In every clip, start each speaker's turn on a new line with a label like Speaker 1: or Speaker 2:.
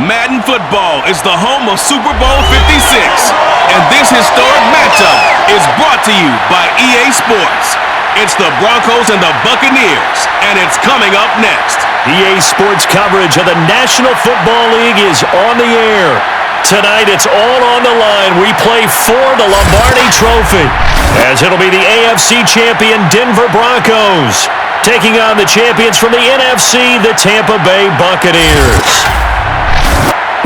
Speaker 1: Madden football is the home of Super Bowl 56, and this historic matchup is brought to you by EA Sports. It's the Broncos and the Buccaneers, and it's coming up next.
Speaker 2: EA Sports coverage of the National Football League is on the air. Tonight, it's all on the line. We play for the Lombardi Trophy, as it'll be the AFC champion Denver Broncos taking on the champions from the NFC, the Tampa Bay Buccaneers.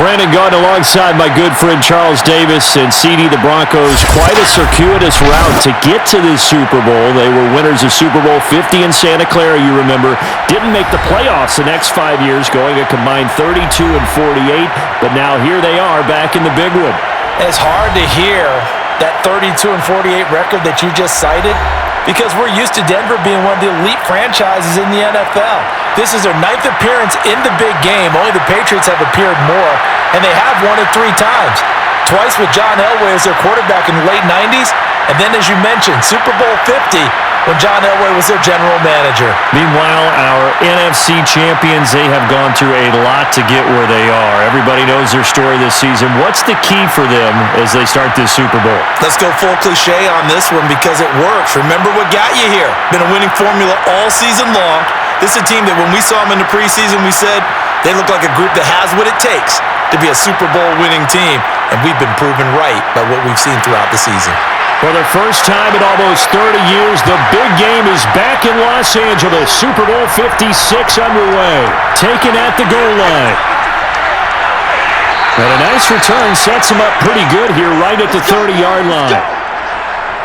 Speaker 2: Brandon Gaudin alongside my good friend Charles Davis, and CD, the Broncos, quite a circuitous route to get to this Super Bowl. They were winners of Super Bowl 50 in Santa Clara, you remember. Didn't make the playoffs the next 5 years, going a combined 32-48, but now here they are back in the big one.
Speaker 3: It's hard to hear that 32-48 record that you just cited, because we're used to Denver being one of the elite franchises in the NFL. This is their 9th appearance in the big game. Only the Patriots have appeared more, and they have won it 3 times. Twice with John Elway as their quarterback in the late 90s, and then, as you mentioned, Super Bowl 50 when John Elway was their general manager.
Speaker 2: Meanwhile, our NFC champions, they have gone through a lot to get where they are. Everybody knows their story this season. What's the key for them as they start this Super Bowl?
Speaker 3: Let's go full cliche on this one because it works. Remember what got you here. Been a winning formula all season long. This is a team that when we saw them in the preseason, we said they look like a group that has what it takes to be a Super Bowl winning team, and we've been proven right by what we've seen throughout the season.
Speaker 2: For the first time in almost 30 years, the big game is back in Los Angeles. Super Bowl 56 underway, taken at the goal line. And a nice return sets him up pretty good here right at the 30-yard line.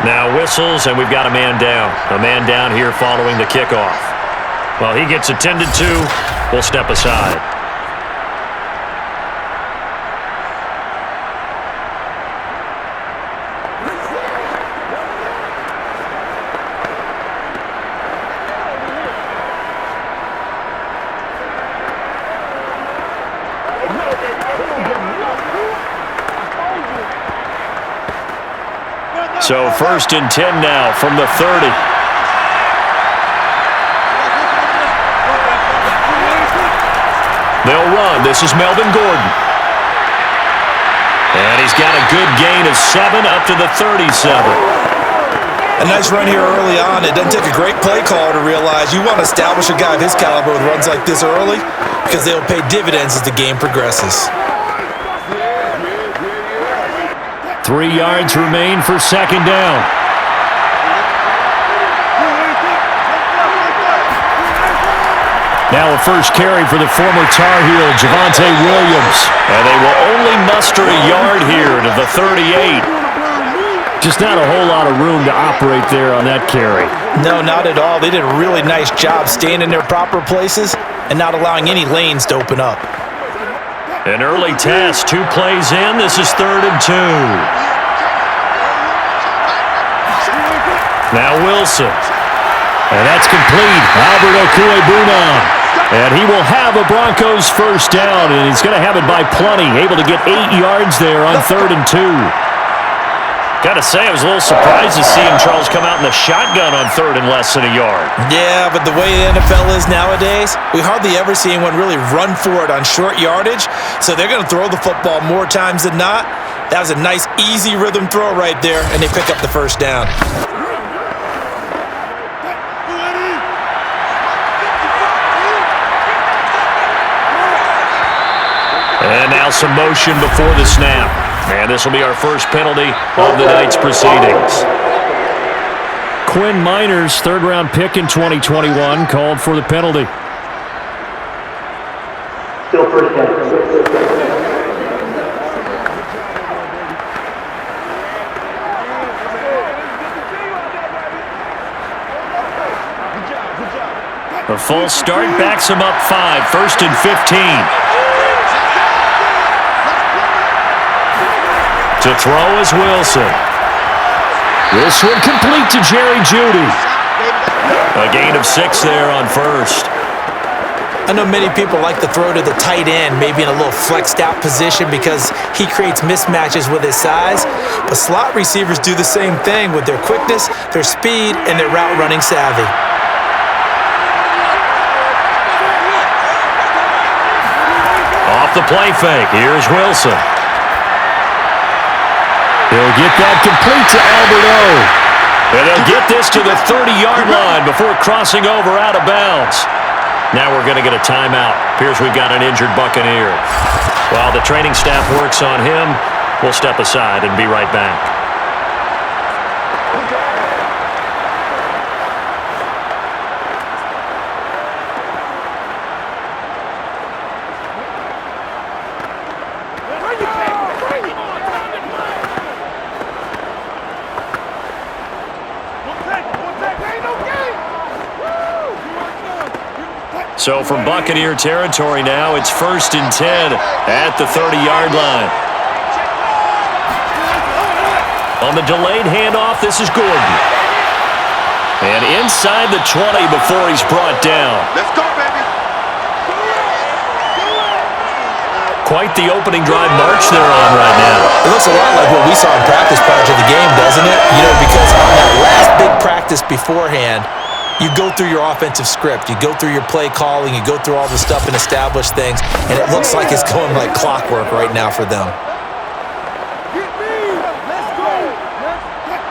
Speaker 2: Now whistles, and we've got a man down. A man down here following the kickoff. Well, he gets attended to. We'll step aside. So 1st and 10 now from the 30. They'll run. This is Melvin Gordon. And he's got a good gain of 7 up to the 37.
Speaker 3: A nice run here early on. It doesn't take a great play caller to realize you want to establish a guy of his caliber with runs like this early because they'll pay dividends as the game progresses.
Speaker 2: 3 yards remain for 2nd down. Now a first carry for the former Tar Heel, Javonte Williams. And they will only muster a yard here to the 38. Just not a whole lot of room to operate there on that carry.
Speaker 3: No, not at all. They did a really nice job staying in their proper places and not allowing any lanes to open up.
Speaker 2: An early test, 2 plays in. This is 3rd and 2. Now Wilson. And that's complete. Albert Okwuegbunam. And he will have a Broncos first down, and he's going to have it by plenty. Able to get 8 yards there on 3rd and 2. Got to say, I was a little surprised to see him, Charles, come out in the shotgun on 3rd and less than a yard.
Speaker 3: Yeah, but the way the NFL is nowadays, we hardly ever see anyone really run for it on short yardage. So they're going to throw the football more times than not. That was a nice, easy rhythm throw right there, and they pick up the first down.
Speaker 2: And now some motion before the snap. And this will be our first penalty of the night's proceedings. Quinn Miners, 3rd-round pick in 2021, called for the penalty.
Speaker 4: Still first down.
Speaker 2: A false start backs him up 5, 1st and 15. To throw is Wilson. This one complete to Jerry Jeudy. A gain of 6 there on 1st.
Speaker 3: I know many people like to throw to the tight end, maybe in a little flexed out position because he creates mismatches with his size. But slot receivers do the same thing with their quickness, their speed, and their route running savvy.
Speaker 2: the play fake. Here's Wilson. He'll get that complete to Alberto. And they'll get this to the 30-yard line before crossing over out of bounds. Now we're going to get a timeout. Appears we've got an injured Buccaneer. While the training staff works on him, we'll step aside and be right back. So from Buccaneer territory now, it's 1st and 10 at the 30-yard line. On the delayed handoff, this is Gordon. And inside the 20 before he's brought down.
Speaker 5: Let's go, baby.
Speaker 2: Quite the opening drive march they're on right now.
Speaker 3: It looks a lot like what we saw in practice prior to the game, doesn't it? You know, because on that last big practice beforehand, you go through your offensive script. You go through your play calling. You go through all the stuff and establish things. And it looks like it's going like clockwork right now for them.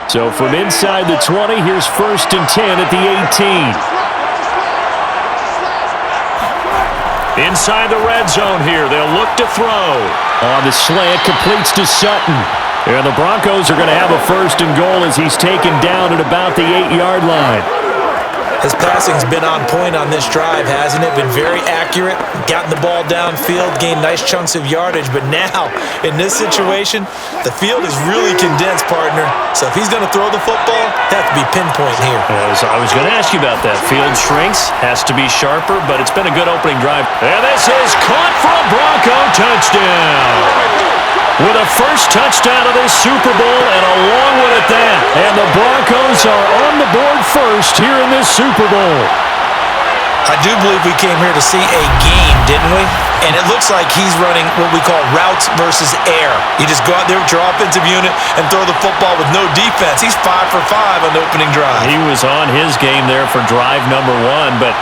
Speaker 2: So from inside the 20, here's 1st and 10 at the 18. Inside the red zone here. They'll look to throw. On the slant, completes to Sutton. And the Broncos are going to have a 1st and goal as he's taken down at about the 8-yard line.
Speaker 3: His passing's been on point on this drive, hasn't it? Been very accurate, gotten the ball downfield, gained nice chunks of yardage. But now, in this situation, the field is really condensed, partner. So if he's going to throw the football, that has to be pinpoint here.
Speaker 2: I was going to ask you about that. Field shrinks, has to be sharper, but it's been a good opening drive. And this is caught for a Bronco touchdown. With a first touchdown of this Super Bowl and a long one at that. And the Broncos are on the board first here in this Super Bowl.
Speaker 3: I do believe we came here to see a game, didn't we? And it looks like he's running what we call routes versus air. You just go out there with your offensive unit and throw the football with no defense. He's 5 for 5 on the opening drive.
Speaker 2: He was on his game there for drive number 1, but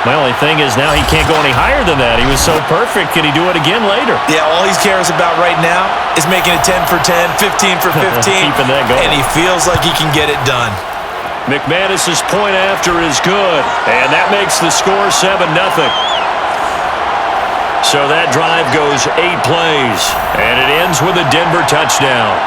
Speaker 2: my only thing is now he can't go any higher than that. He was so perfect. Can he do it again later?
Speaker 3: Yeah, all he cares about right now is making it 10 for 10, 15 for 15.
Speaker 2: Keeping that going.
Speaker 3: And he feels like he can get it done.
Speaker 2: McManus's point after is good, and that makes the score 7-0. So that drive goes 8 plays, and it ends with a Denver touchdown.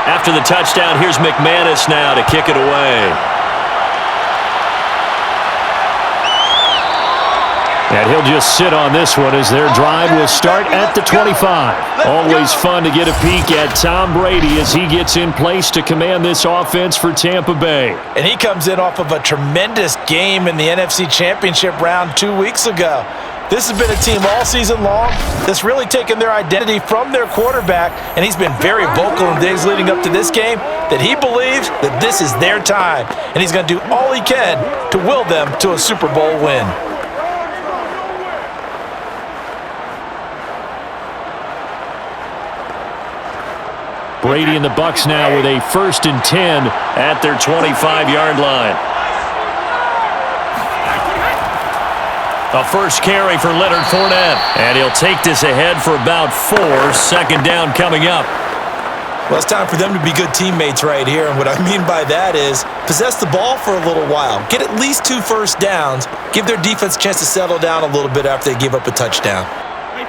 Speaker 2: After the touchdown, here's McManus now to kick it away. And he'll just sit on this one as their drive will start at the 25. Always fun to get a peek at Tom Brady as he gets in place to command this offense for Tampa Bay.
Speaker 3: And he comes in off of a tremendous game in the NFC Championship round 2 weeks ago. This has been a team all season long that's really taken their identity from their quarterback, and he's been very vocal in days leading up to this game that he believes that this is their time, and he's going to do all he can to will them to a Super Bowl win.
Speaker 2: Brady and the Bucs now with a 1st and 10 at their 25-yard line. A first carry for Leonard Fournette. And he'll take this ahead for about 4. 2nd down coming up.
Speaker 3: Well, it's time for them to be good teammates right here. And what I mean by that is possess the ball for a little while. Get at least 2 first downs. Give their defense a chance to settle down a little bit after they give up a touchdown.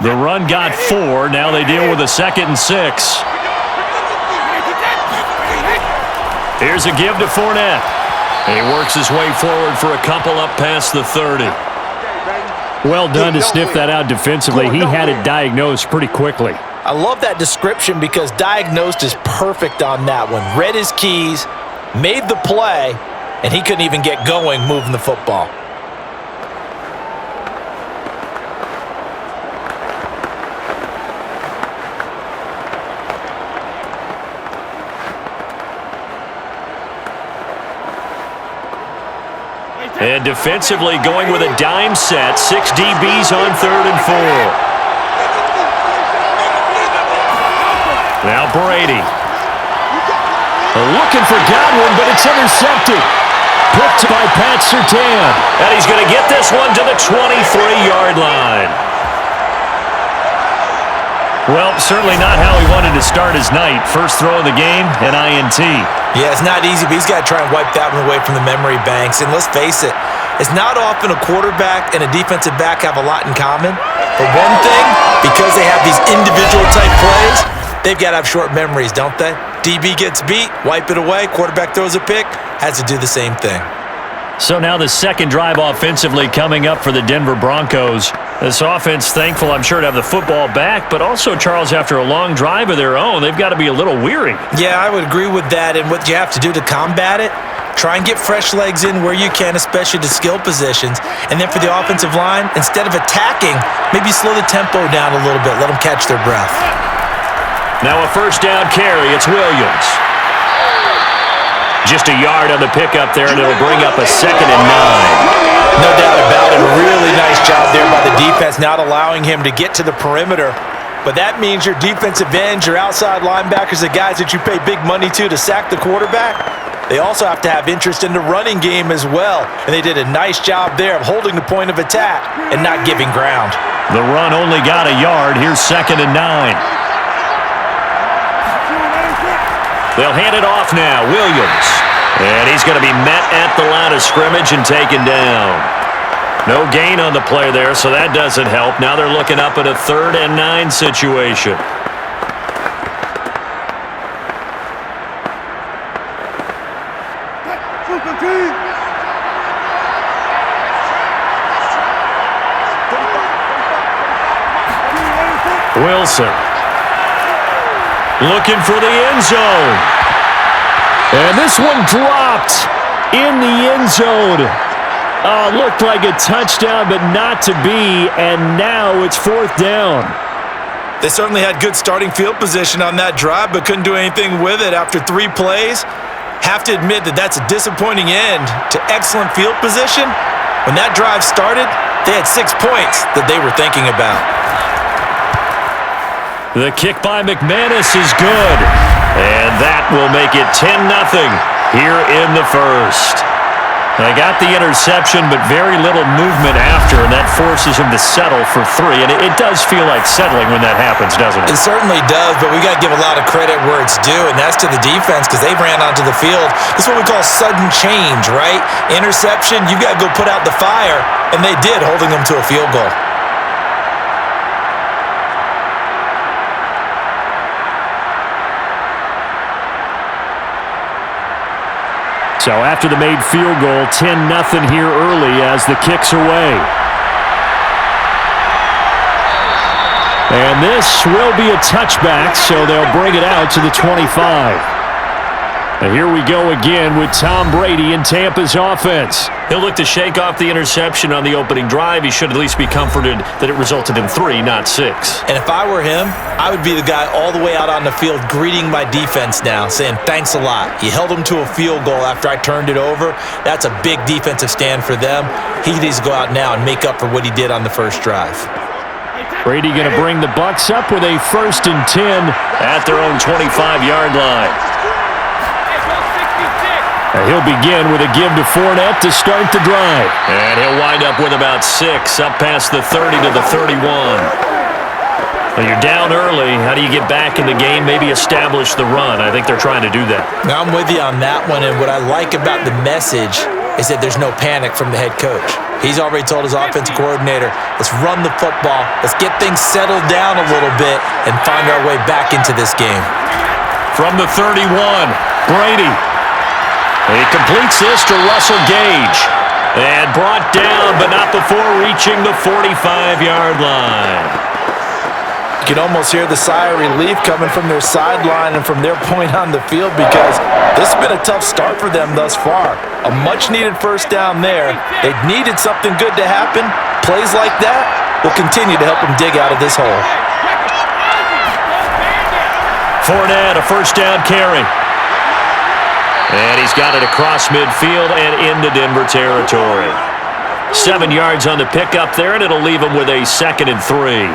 Speaker 2: The run got 4. Now they deal with a 2nd and 6. Here's a give to Fournette. He works his way forward for a couple up past the 30. Well done to sniff that out defensively. He had it diagnosed pretty quickly.
Speaker 3: I love that description because diagnosed is perfect on that one. Read his keys, made the play, and he couldn't even get going moving the football.
Speaker 2: And defensively going with a dime set. 6 DBs on 3rd and 4. Now Brady. Looking for Godwin, but it's intercepted. Picked by Pat Surtain. And he's going to get this one to the 23-yard line. Well, certainly not how he wanted to start his night. First throw of the game, an INT.
Speaker 3: Yeah, it's not easy, but he's got to try and wipe that one away from the memory banks. And let's face it, it's not often a quarterback and a defensive back have a lot in common. But one thing, because they have these individual type plays, they've got to have short memories, don't they? DB gets beat, wipe it away, quarterback throws a pick, has to do the same thing.
Speaker 2: So now the second drive offensively coming up for the Denver Broncos. This offense, thankful, I'm sure, to have the football back, but also, Charles, after a long drive of their own, they've got to be a little weary.
Speaker 3: Yeah, I would agree with that, and what you have to do to combat it, try and get fresh legs in where you can, especially to skill positions. And then for the offensive line, instead of attacking, maybe slow the tempo down a little bit, let them catch their breath.
Speaker 2: Now a first down carry, it's Williams. Just a yard on the pickup there, and it'll bring up a 2nd and 9.
Speaker 3: No doubt about it. A really nice job there by the defense, not allowing him to get to the perimeter. But that means your defensive ends, your outside linebackers, the guys that you pay big money to sack the quarterback, they also have to have interest in the running game as well. And they did a nice job there of holding the point of attack and not giving ground.
Speaker 2: The run only got a yard. Here's 2nd and 9. They'll hand it off now. Williams. And he's going to be met at the line of scrimmage and taken down. No gain on the play there, so that doesn't help. Now they're looking up at a 3rd and 9 situation. Wilson. Looking for the end zone. And this one dropped in the end zone. Looked like a touchdown, but not to be. And now it's 4th down.
Speaker 3: They certainly had good starting field position on that drive, but couldn't do anything with it after 3 plays. Have to admit that that's a disappointing end to excellent field position. When that drive started, they had 6 points that they were thinking about.
Speaker 2: The kick by McManus is good. And that will make it 10-0 here in the first. They got the interception, but very little movement after, and that forces him to settle for 3. And it does feel like settling when that happens, doesn't it?
Speaker 3: It certainly does, but we got to give a lot of credit where it's due, and that's to the defense because they ran onto the field. This is what we call sudden change, right? Interception, you got to go put out the fire, and they did, holding them to a field goal.
Speaker 2: So after the made field goal, 10-0 here early as the kick's away. And this will be a touchback, so they'll bring it out to the 25. And here we go again with Tom Brady in Tampa's offense. He'll look to shake off the interception on the opening drive. He should at least be comforted that it resulted in 3, not 6.
Speaker 3: And if I were him, I would be the guy all the way out on the field greeting my defense now, saying thanks a lot. You held them to a field goal after I turned it over. That's a big defensive stand for them. He needs to go out now and make up for what he did on the first drive.
Speaker 2: Brady going to bring the Bucs up with a 1st and 10 at their own 25-yard line. And he'll begin with a give to Fournette to start the drive. And he'll wind up with about 6, up past the 30 to the 31. Now you're down early. How do you get back in the game? Maybe establish the run. I think they're trying to do that.
Speaker 3: Now I'm with you on that one, and what I like about the message is that there's no panic from the head coach. He's already told his offensive coordinator, let's run the football, let's get things settled down a little bit, and find our way back into this game.
Speaker 2: From the 31, Brady. He completes this to Russell Gage. And brought down, but not before reaching the 45-yard line.
Speaker 3: You can almost hear the sigh of relief coming from their sideline and from their point on the field because this has been a tough start for them thus far. A much-needed first down there. They needed something good to happen. Plays like that will continue to help them dig out of this hole.
Speaker 2: Fournette, a first down carry. And he's got it across midfield and into Denver territory. 7 yards on the pickup there, and it'll leave him with a 2nd and 3.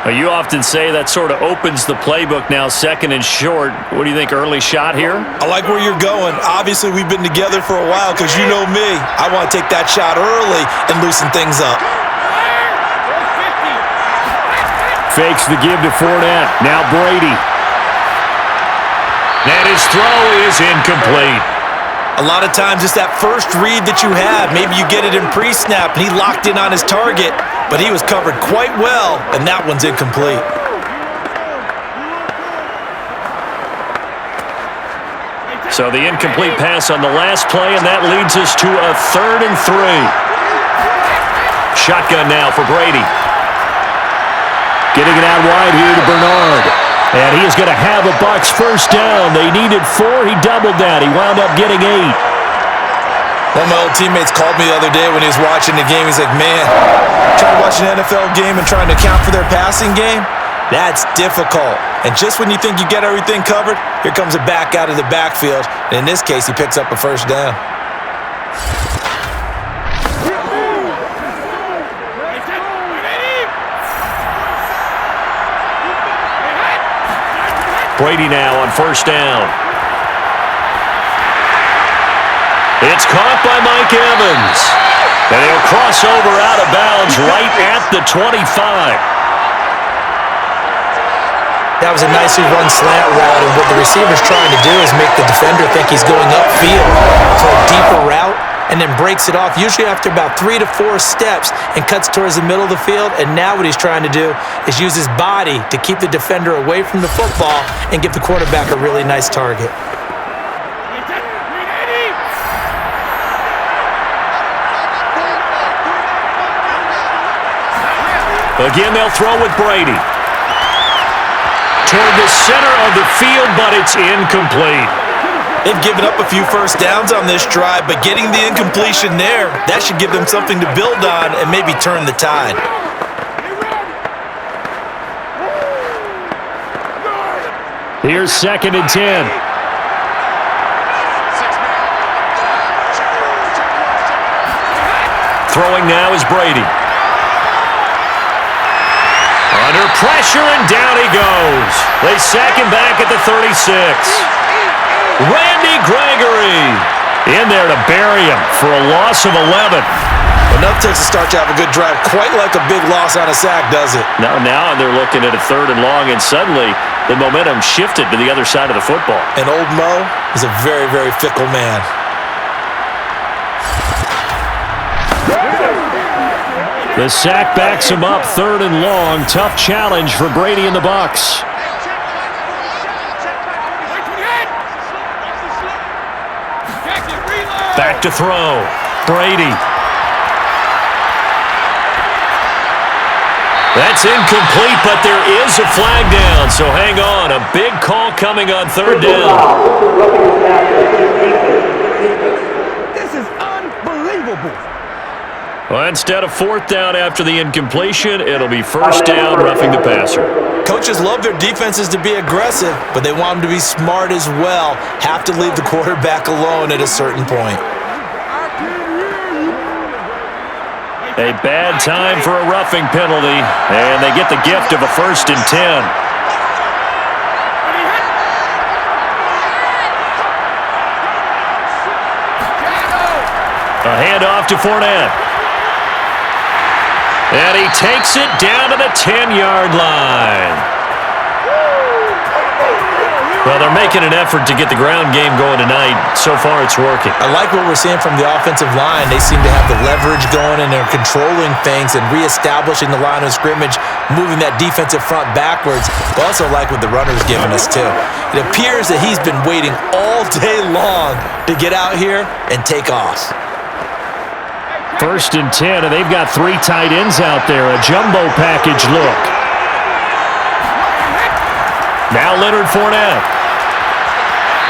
Speaker 2: Well, you often say that sort of opens the playbook now, 2nd and short. What do you think, early shot here?
Speaker 3: I like where you're going. Obviously, we've been together for a while because you know me. I want to take that shot early and loosen things up.
Speaker 2: Fakes the give to Fournette. Now Brady. And his throw is incomplete.
Speaker 3: A lot of times it's that first read that you have. Maybe you get it in pre-snap, and he locked in on his target, but he was covered quite well, and that one's incomplete.
Speaker 2: So the incomplete pass on the last play, and that leads us to a 3rd and 3. Shotgun now for Brady. Getting it out wide here to Bernard. And he is going to have a Bucs first down. They needed 4. He doubled that. He wound up getting 8.
Speaker 3: One of my old teammates called me the other day when he was watching the game. He's like, man, trying to watch an NFL game and trying to account for their passing game, that's difficult. And just when you think you get everything covered, here comes a back out of the backfield. And in this case, he picks up a first down.
Speaker 2: Brady now on first down. It's caught by Mike Evans. And he'll cross over out of bounds right at the 25.
Speaker 3: That was a nicely run slant route, and what the receiver's trying to do is make the defender think he's going upfield for a deeper route, and then breaks it off, usually after about 3 to 4 steps, and cuts towards the middle of the field. And now what he's trying to do is use his body to keep the defender away from the football and give the quarterback a really nice target.
Speaker 2: Again, they'll throw with Brady. Toward the center of the field, but it's incomplete.
Speaker 3: They've given up a few first downs on this drive, but getting the incompletion there, that should give them something to build on and maybe turn the tide.
Speaker 2: Here's 2nd and 10. Throwing now is Brady. Under pressure, and down he goes. They sack him back at the 36. Randy Gregory in there to bury him for a loss of 11.
Speaker 3: Enough takes to start to have a good drive, quite like a big loss on a sack, does it?
Speaker 2: Now they're looking at a 3rd and long, and suddenly the momentum shifted to the other side of the football.
Speaker 3: And old Mo is a very, very fickle man.
Speaker 2: The sack backs him up, 3rd and long. Tough challenge for Brady and the Bucs. Back to throw. Brady. That's incomplete, but there is a flag down, so hang on. A big call coming on 3rd down.
Speaker 5: This is unbelievable.
Speaker 2: Well, instead of 4th down after the incompletion, it'll be first down, roughing the passer.
Speaker 3: Coaches love their defenses to be aggressive, but they want them to be smart as well. Have to leave the quarterback alone at a certain point.
Speaker 2: A bad time for a roughing penalty, and they get the gift of a 1st and 10. A handoff to Fournette. And he takes it down to the 10-yard line. Well, they're making an effort to get the ground game going tonight. So far, it's working.
Speaker 3: I like what we're seeing from the offensive line. They seem to have the leverage going, and they're controlling things and reestablishing the line of scrimmage, moving that defensive front backwards. But also like what the runner's giving us, too. It appears that he's been waiting all day long to get out here and take off.
Speaker 2: 1st and 10, and they've got 3 tight ends out there. A jumbo package look. Now Leonard Fournette.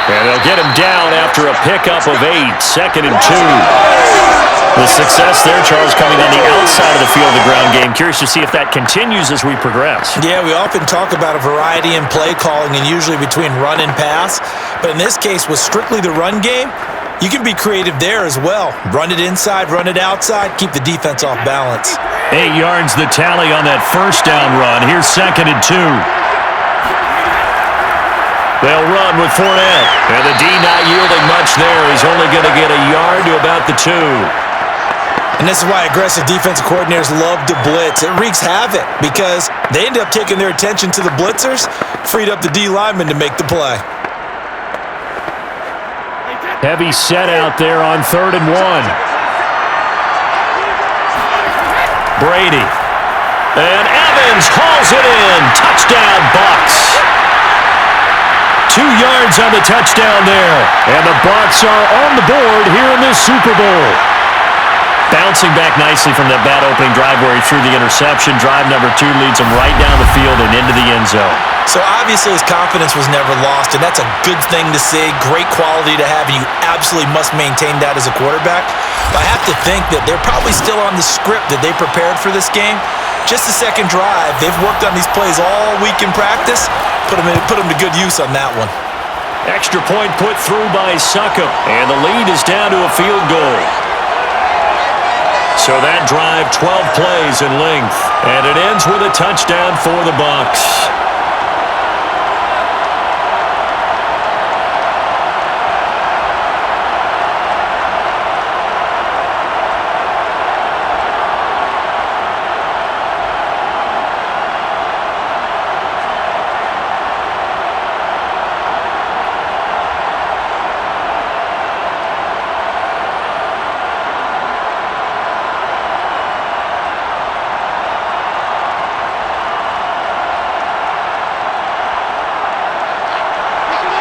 Speaker 2: And they'll get him down after a pickup of 8. 2nd and 2. The success there, Charles, coming on the outside of the field of the ground game. Curious to see if that continues as we progress.
Speaker 3: Yeah, we often talk about a variety in play calling and usually between run and pass. But in this case, with strictly the run game, you can be creative there as well. Run it inside, run it outside, keep the defense off balance.
Speaker 2: 8 yards the tally on that first down run. Here's 2nd and 2. They'll run with Fournette. And the D not yielding much there. He's only going to get a yard to about the 2.
Speaker 3: And this is why aggressive defensive coordinators love to blitz. It wreaks havoc because they end up taking their attention to the blitzers, freed up the D lineman to make the play.
Speaker 2: Heavy set out there on 3rd and 1. Brady. And Evans hauls it in. Touchdown, Bucks. 2 yards on the touchdown there. And the Bucks are on the board here in this Super Bowl. Bouncing back nicely from that bad opening drive where he threw the interception. Drive number 2 leads him right down the field and into the end zone.
Speaker 3: So obviously his confidence was never lost, and that's a good thing to see. Great quality to have, and you absolutely must maintain that as a quarterback. But I have to think that they're probably still on the script that they prepared for this game. Just the second drive. They've worked on these plays all week in practice. Put them to good use on that one.
Speaker 2: Extra point put through by Succop, and the lead is down to a field goal. So that drive, 12 plays in length, and it ends with a touchdown for the Bucks.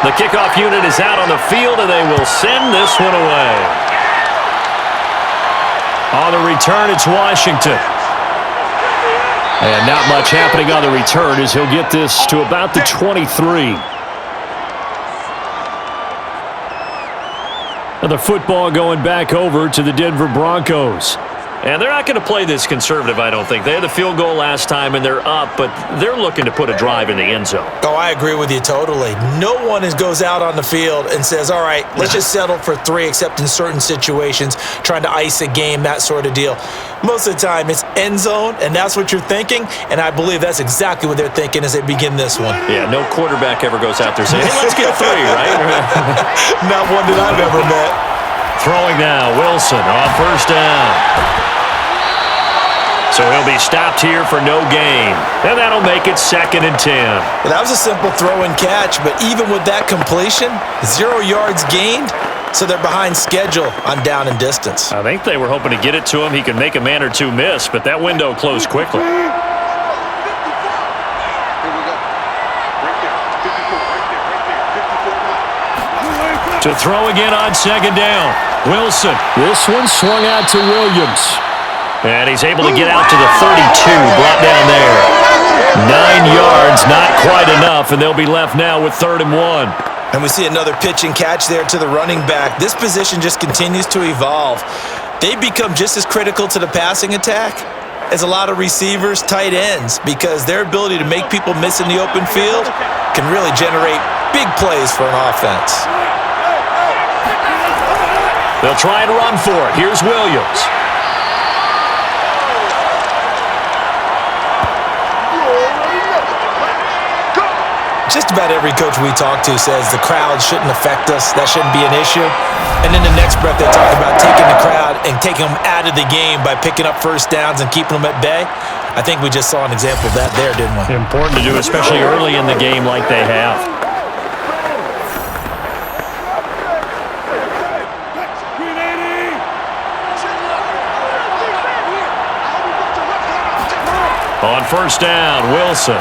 Speaker 2: The kickoff unit is out on the field, and they will send this one away. On the return, it's Washington. And not much happening on the return as he'll get this to about the 23. And the football going back over to the Denver Broncos. And they're not going to play this conservative, I don't think. They had the field goal last time, and they're up, but they're looking to put a drive in the end zone.
Speaker 3: Oh, I agree with you totally. No one goes out on the field and says, all right, let's just settle for 3, except in certain situations, trying to ice a game, that sort of deal. Most of the time, it's end zone, and that's what you're thinking, and I believe that's exactly what they're thinking as they begin this one.
Speaker 2: Yeah, no quarterback ever goes out there saying, hey, let's get 3, right?
Speaker 3: Not one that I've ever met.
Speaker 2: Throwing now, Wilson on first down. So he'll be stopped here for no gain. And that'll make it 2nd and 10.
Speaker 3: Well, that was a simple throw and catch, but even with that completion, 0 yards gained, so they're behind schedule on down and distance.
Speaker 2: I think they were hoping to get it to him. He could make a man or 2 miss, but that window closed quickly. To throw again on 2nd down. Wilson. This one swung out to Williams. And he's able to get out to the 32, brought down there. 9 yards, not quite enough, and they'll be left now with 3rd and 1.
Speaker 3: And we see another pitch and catch there to the running back. This position just continues to evolve. They become just as critical to the passing attack as a lot of receivers, tight ends, because their ability to make people miss in the open field can really generate big plays for an offense.
Speaker 2: They'll try and run for it. Here's Williams.
Speaker 3: Just about every coach we talk to says the crowd shouldn't affect us. That shouldn't be an issue. And then the next breath they talk about taking the crowd and taking them out of the game by picking up first downs and keeping them at bay. I think we just saw an example of that there, didn't we?
Speaker 2: Important to do, especially early in the game like they have. On first down, Wilson.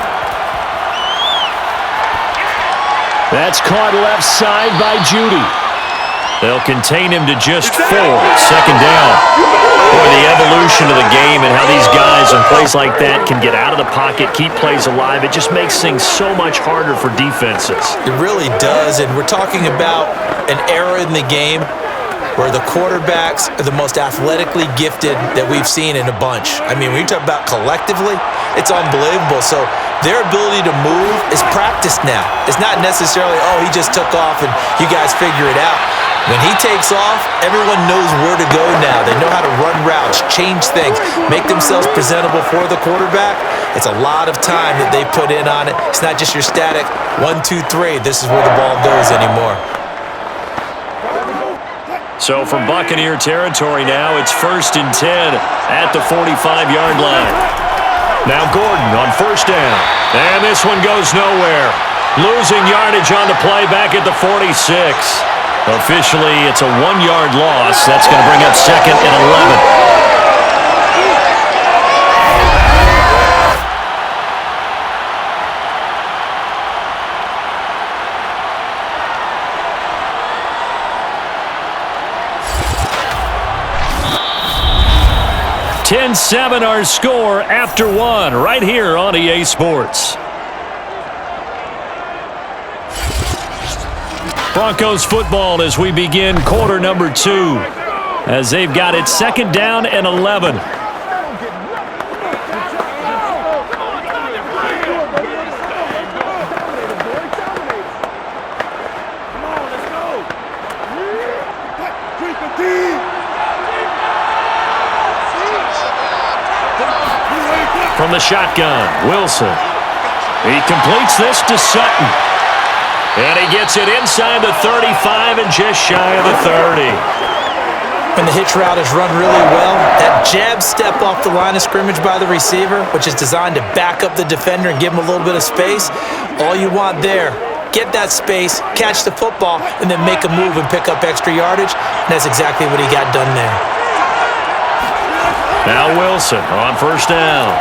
Speaker 2: That's caught left side by Judy. They'll contain him to just 4. 2nd down. Boy, the evolution of the game and how these guys in plays like that can get out of the pocket, keep plays alive, it just makes things so much harder for defenses.
Speaker 3: It really does, and we're talking about an era in the game where the quarterbacks are the most athletically gifted that we've seen in a bunch. I mean, when you talk about collectively, it's unbelievable. So their ability to move is practiced now. It's not necessarily, oh, he just took off and you guys figure it out. When he takes off, everyone knows where to go now. They know how to run routes, change things, make themselves presentable for the quarterback. It's a lot of time that they put in on it. It's not just your static 1, 2, 3. This is where the ball goes anymore.
Speaker 2: So from Buccaneer territory now, it's 1st and 10 at the 45-yard line. Now Gordon on 1st down. And this one goes nowhere. Losing yardage on the play back at the 46. Officially, it's a 1-yard loss. That's going to bring up 2nd and 11. $10-7 our score after 1 right here on EA Sports. Broncos football as we begin quarter number 2 as they've got it 2nd down and 11. From the shotgun, Wilson. He completes this to Sutton. And he gets it inside the 35 and just shy of the 30.
Speaker 3: When the hitch route is run really well, that jab step off the line of scrimmage by the receiver, which is designed to back up the defender and give him a little bit of space, all you want there, get that space, catch the football, and then make a move and pick up extra yardage. And that's exactly what he got done there.
Speaker 2: Now Wilson on 1st down.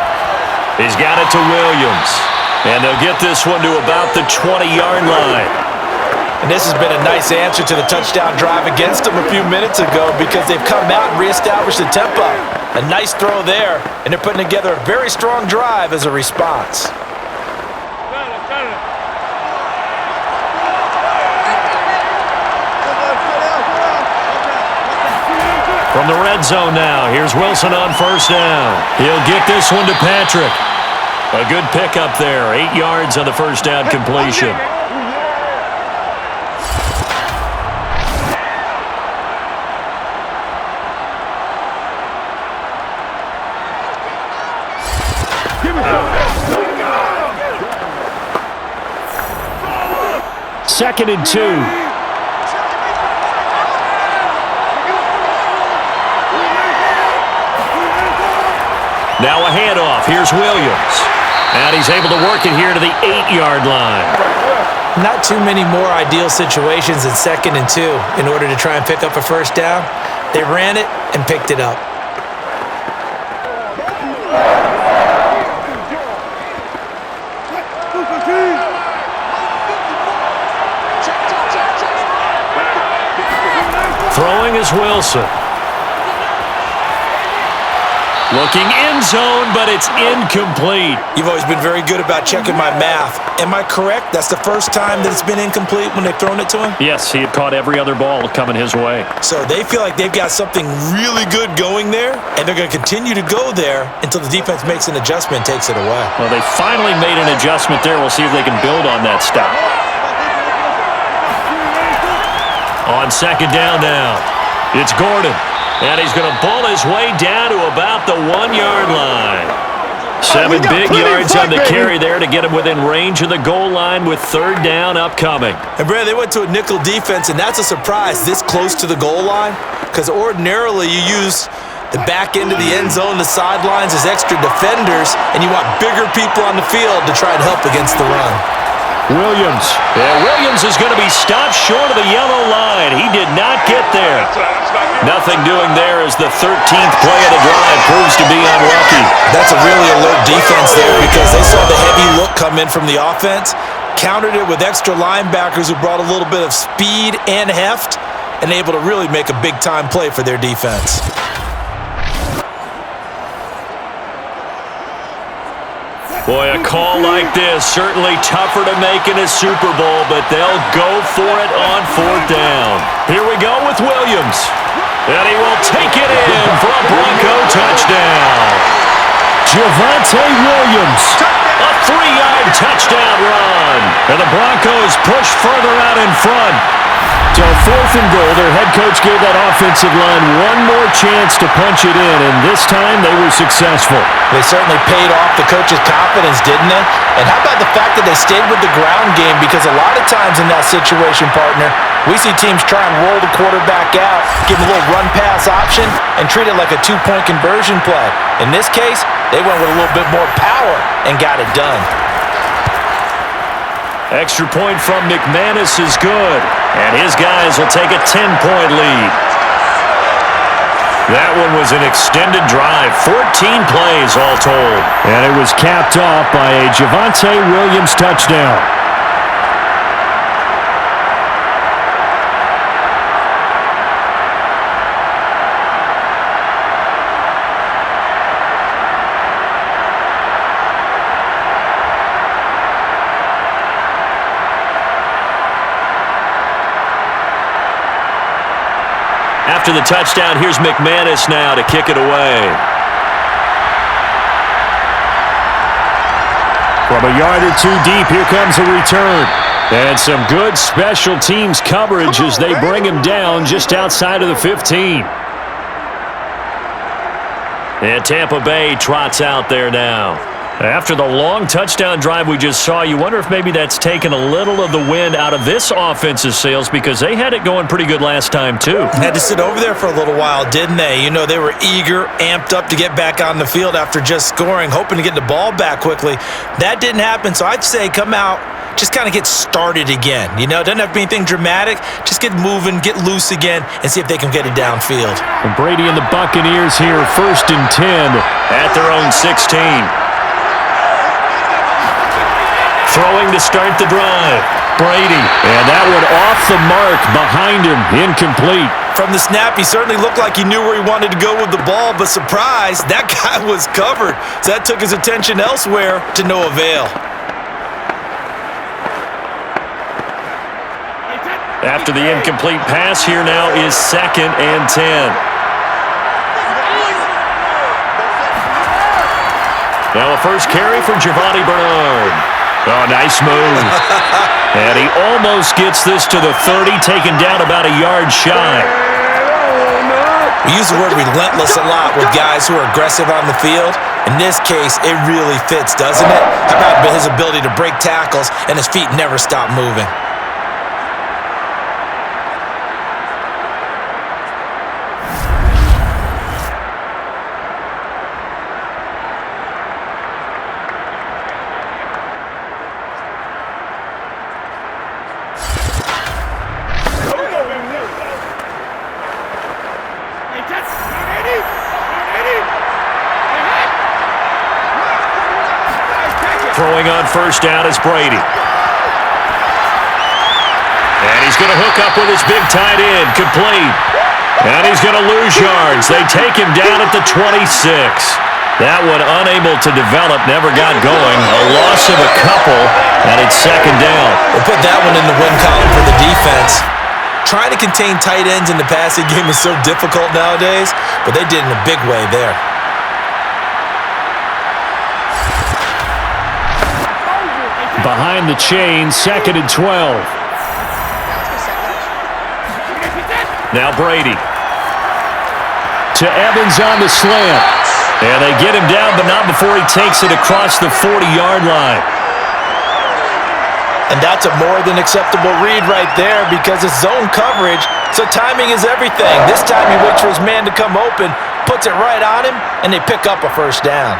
Speaker 2: He's got it to Williams. And they'll get this one to about the 20-yard line.
Speaker 3: And this has been a nice answer to the touchdown drive against them a few minutes ago because they've come out and reestablished the tempo. A nice throw there, and they're putting together a very strong drive as a response.
Speaker 2: From the red zone now, here's Wilson on 1st down. He'll get this one to Patrick. A good pickup there, 8 yards on the 1st down completion. Second and 2. Now a handoff. Here's Williams. And he's able to work it here to the 8-yard line.
Speaker 3: Not too many more ideal situations in 2nd and 2 in order to try and pick up a 1st down. They ran it and picked it up.
Speaker 2: Throwing is Wilson. Looking end zone, but it's incomplete.
Speaker 3: You've always been very good about checking my math. Am I correct? That's the first time that it's been incomplete when they've thrown it to him?
Speaker 2: Yes, he had caught every other ball coming his way.
Speaker 3: So they feel like they've got something really good going there, and they're going to continue to go there until the defense makes an adjustment and takes it away.
Speaker 2: Well, they finally made an adjustment there. We'll see if they can build on that stop. On 2nd down now, it's Gordon. And he's going to ball his way down to about the 1-yard line. 7 big yards on the carry there to get him within range of the goal line with 3rd down upcoming.
Speaker 3: And, Brad, they went to a nickel defense, and that's a surprise this close to the goal line because ordinarily you use the back end of the end zone, the sidelines as extra defenders, and you want bigger people on the field to try and help against the run.
Speaker 2: Williams. Yeah, Williams is going to be stopped short of the yellow line. He did not get there. Nothing doing there as the 13th play of the drive proves to be unlucky.
Speaker 3: That's a really alert defense there because they saw the heavy look come in from the offense, countered it with extra linebackers who brought a little bit of speed and heft, and able to really make a big-time play for their defense.
Speaker 2: Boy, a call like this, certainly tougher to make in a Super Bowl, but they'll go for it on 4th down. Here we go with Williams. And he will take it in for a Bronco touchdown. Javonte Williams, a 3-yard touchdown run. And the Broncos push further out in front. So 4th and goal, their head coach gave that offensive line one more chance to punch it in, and this time they were successful.
Speaker 3: They certainly paid off the coach's confidence, didn't they? And how about the fact that they stayed with the ground game? Because a lot of times in that situation, partner, we see teams try and roll the quarterback out, give him a little run-pass option, and treat it like a 2-point conversion play. In this case, they went with a little bit more power and got it done.
Speaker 2: Extra point from McManus is good, and his guys will take a 10-point lead. That one was an extended drive, 14 plays all told. And it was capped off by a Javonte Williams touchdown. After the touchdown, here's McManus now to kick it away. From a yard or two deep, here comes a return. And some good special teams coverage as they bring him down just outside of the 15. And Tampa Bay trots out there now. After the long touchdown drive we just saw, you wonder if maybe that's taken a little of the wind out of this offense's sails, because they had it going pretty good last time too.
Speaker 3: Had to sit over there for a little while, didn't they? You know, they were eager, amped up to get back on the field after just scoring, hoping to get the ball back quickly. That didn't happen, so I'd say come out, just kind of get started again. You know, it doesn't have to be anything dramatic. Just get moving, get loose again, and see if they can get it downfield.
Speaker 2: And Brady and the Buccaneers here, 1st and 10 at their own 16. Throwing to start the drive. Brady. And that one off the mark behind him. Incomplete.
Speaker 3: From the snap, he certainly looked like he knew where he wanted to go with the ball, but surprise, that guy was covered. So that took his attention elsewhere to no avail.
Speaker 2: After the incomplete pass, here now is 2nd and 10. Now a first carry for Giovanni Bernard. Oh, nice move. And he almost gets this to the 30, taken down about a yard shy.
Speaker 3: We use the word relentless a lot with guys who are aggressive on the field. In this case, it really fits, doesn't it? How about his ability to break tackles and his feet never stop moving?
Speaker 2: Throwing on first down is Brady. And he's going to hook up with his big tight end, complete. And he's going to lose yards. They take him down at the 26. That one unable to develop, never got going. A loss of a couple, and it's 2nd down.
Speaker 3: We'll put that one in the win column for the defense. Trying to contain tight ends in the passing game is so difficult nowadays, but they did in a big way there.
Speaker 2: Behind the chain, 2nd and 12. Now Brady. To Evans on the slant. And they get him down, but not before he takes it across the 40-yard line.
Speaker 3: And that's a more than acceptable read right there because it's zone coverage, so timing is everything. This time he waits for his man to come open, puts it right on him, and they pick up a first down.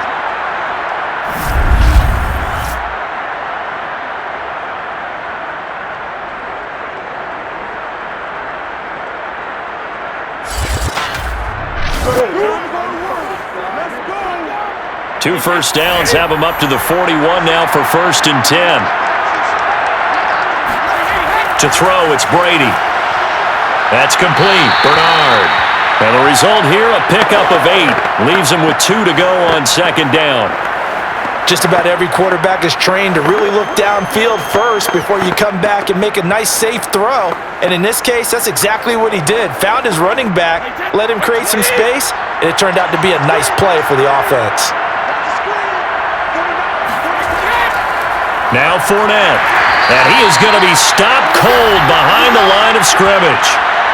Speaker 2: Two first downs have him up to the 41 now for 1st and 10. To throw, it's Brady. That's complete. Bernard. And the result here, a pickup of 8. Leaves him with 2 to go on 2nd down.
Speaker 3: Just about every quarterback is trained to really look downfield first before you come back and make a nice, safe throw. And in this case, that's exactly what he did. Found his running back, let him create some space, and it turned out to be a nice play for the offense.
Speaker 2: Now Fournette, and he is going to be stopped cold behind the line of scrimmage.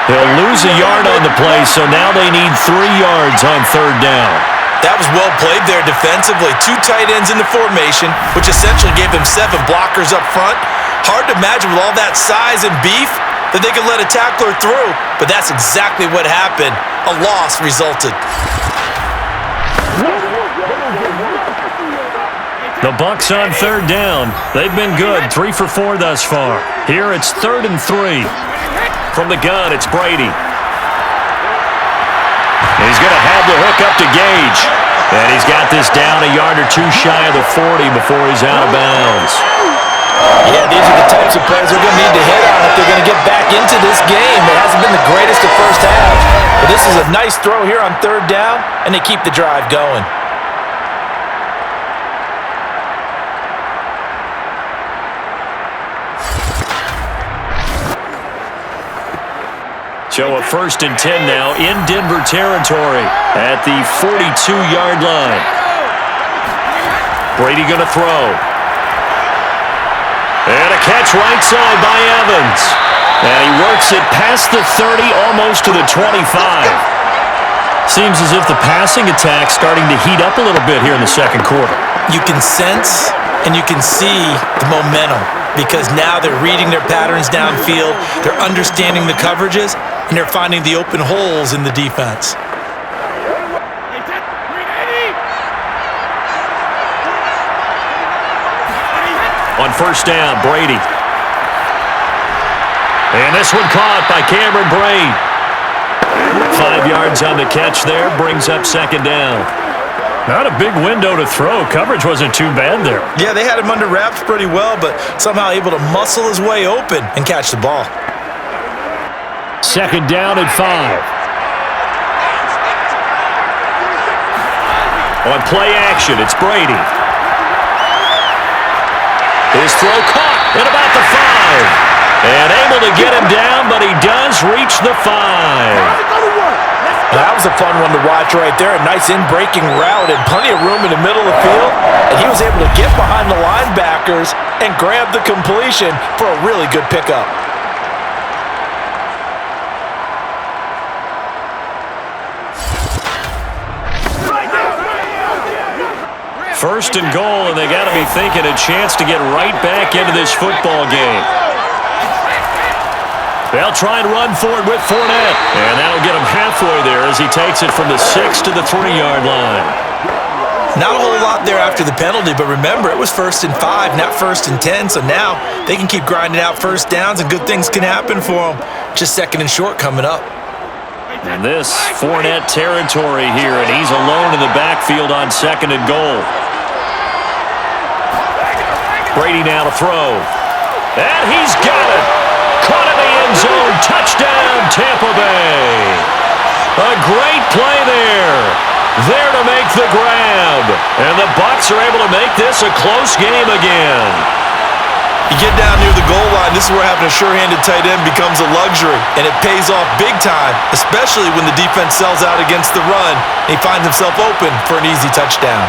Speaker 2: He'll lose a yard on the play, so now they need 3 yards on third down.
Speaker 3: That was well played there defensively. 2 tight ends in the formation, which essentially gave them 7 blockers up front. Hard to imagine with all that size and beef that they could let a tackler through, but that's exactly what happened. A loss resulted.
Speaker 2: The Bucs on third down. They've been good, 3 for 4 thus far. Here it's 3rd and 3. From the gun, it's Brady. He's going to have the hook up to Gage. And he's got this down a yard or 2 shy of the 40 before he's out of bounds.
Speaker 3: Yeah, these are the types of plays they're going to need to hit on if they're going to get back into this game. It hasn't been the greatest of first halves, but this is a nice throw here on third down, and they keep the drive going.
Speaker 2: So a 1st and 10 now in Denver territory at the 42-yard line. Brady going to throw. And a catch right side by Evans. And he works it past the 30, almost to the 25. Seems as if the passing attack's starting to heat up a little bit here in the second quarter.
Speaker 3: You can sense and you can see the momentum because now they're reading their patterns downfield, they're understanding the coverages, and they're finding the open holes in the defense.
Speaker 2: On first down, Brady. And this one caught by Cameron Brate. 5 yards on the catch there, brings up second down. Not a big window to throw. Coverage wasn't too bad there.
Speaker 3: Yeah, they had him under wraps pretty well, but somehow able to muscle his way open and catch the ball.
Speaker 2: Second down and 5. On play action, it's Brady. His throw caught at about the 5. And able to get him down, but he does reach the 5.
Speaker 3: That was a fun one to watch right there. A nice in-breaking route and plenty of room in the middle of the field. And he was able to get behind the linebackers and grab the completion for a really good pickup.
Speaker 2: First and goal, and they got to be thinking a chance to get right back into this football game. They'll try and run for it with Fournette. And that'll get him halfway there as he takes it from the 6 to the 3-yard line.
Speaker 3: Not a whole lot there after the penalty, but remember, it was 1st and 5, not 1st and 10, so now they can keep grinding out first downs and good things can happen for them. Just 2nd and short coming up.
Speaker 2: And this Fournette territory here, and he's alone in the backfield on 2nd and goal. Brady now to throw. And he's got it. Caught in the end zone. Touchdown, Tampa Bay. A great play there. There to make the grab. And the Bucs are able to make this a close game again.
Speaker 3: You get down near the goal line, this is where having a sure-handed tight end becomes a luxury, and it pays off big time, especially when the defense sells out against the run, and he finds himself open for an easy touchdown.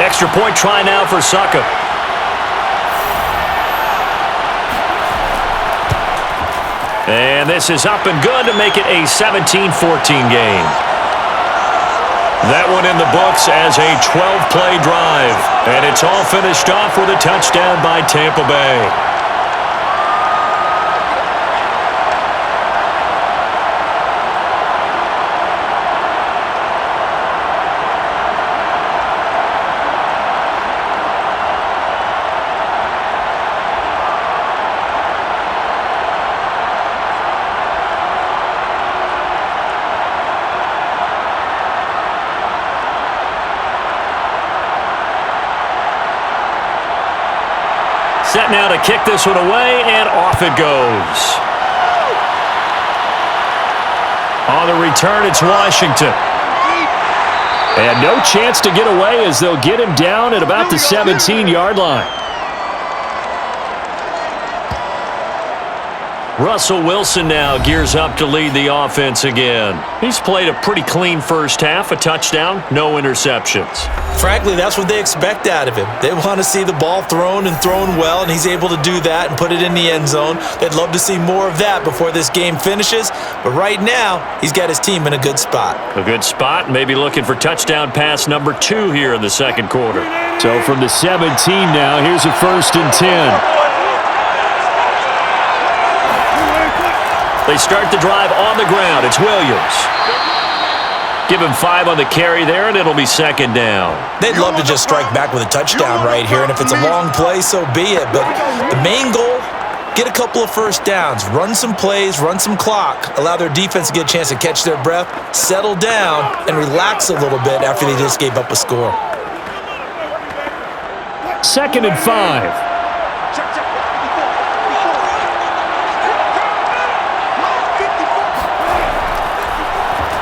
Speaker 2: Extra point try now for Suckup. And this is up and good to make it a 17-14 game. That one in the books as a 12-play drive. And it's all finished off with a touchdown by Tampa Bay. Set now to kick this one away, and off it goes. On the return, it's Washington. And no chance to get away as they'll get him down at about the 17-yard line. Russell Wilson now gears up to lead the offense again. He's played a pretty clean first half, a touchdown, no interceptions.
Speaker 3: Frankly, that's what they expect out of him. They want to see the ball thrown and thrown well, and he's able to do that and put it in the end zone. They'd love to see more of that before this game finishes, but right now, he's got his team in a good spot.
Speaker 2: A good spot, maybe looking for touchdown pass number 2 here in the second quarter. So from the 17 now, here's a 1st and 10. They start the drive on the ground. It's Williams. Give him 5 on the carry there, and it'll be 2nd down.
Speaker 3: They'd love to just strike back with a touchdown right here, and if it's a long play, so be it. But the main goal, get a couple of first downs, run some plays, run some clock, allow their defense to get a chance to catch their breath, settle down, and relax a little bit after they just gave up a score.
Speaker 2: 2nd and 5.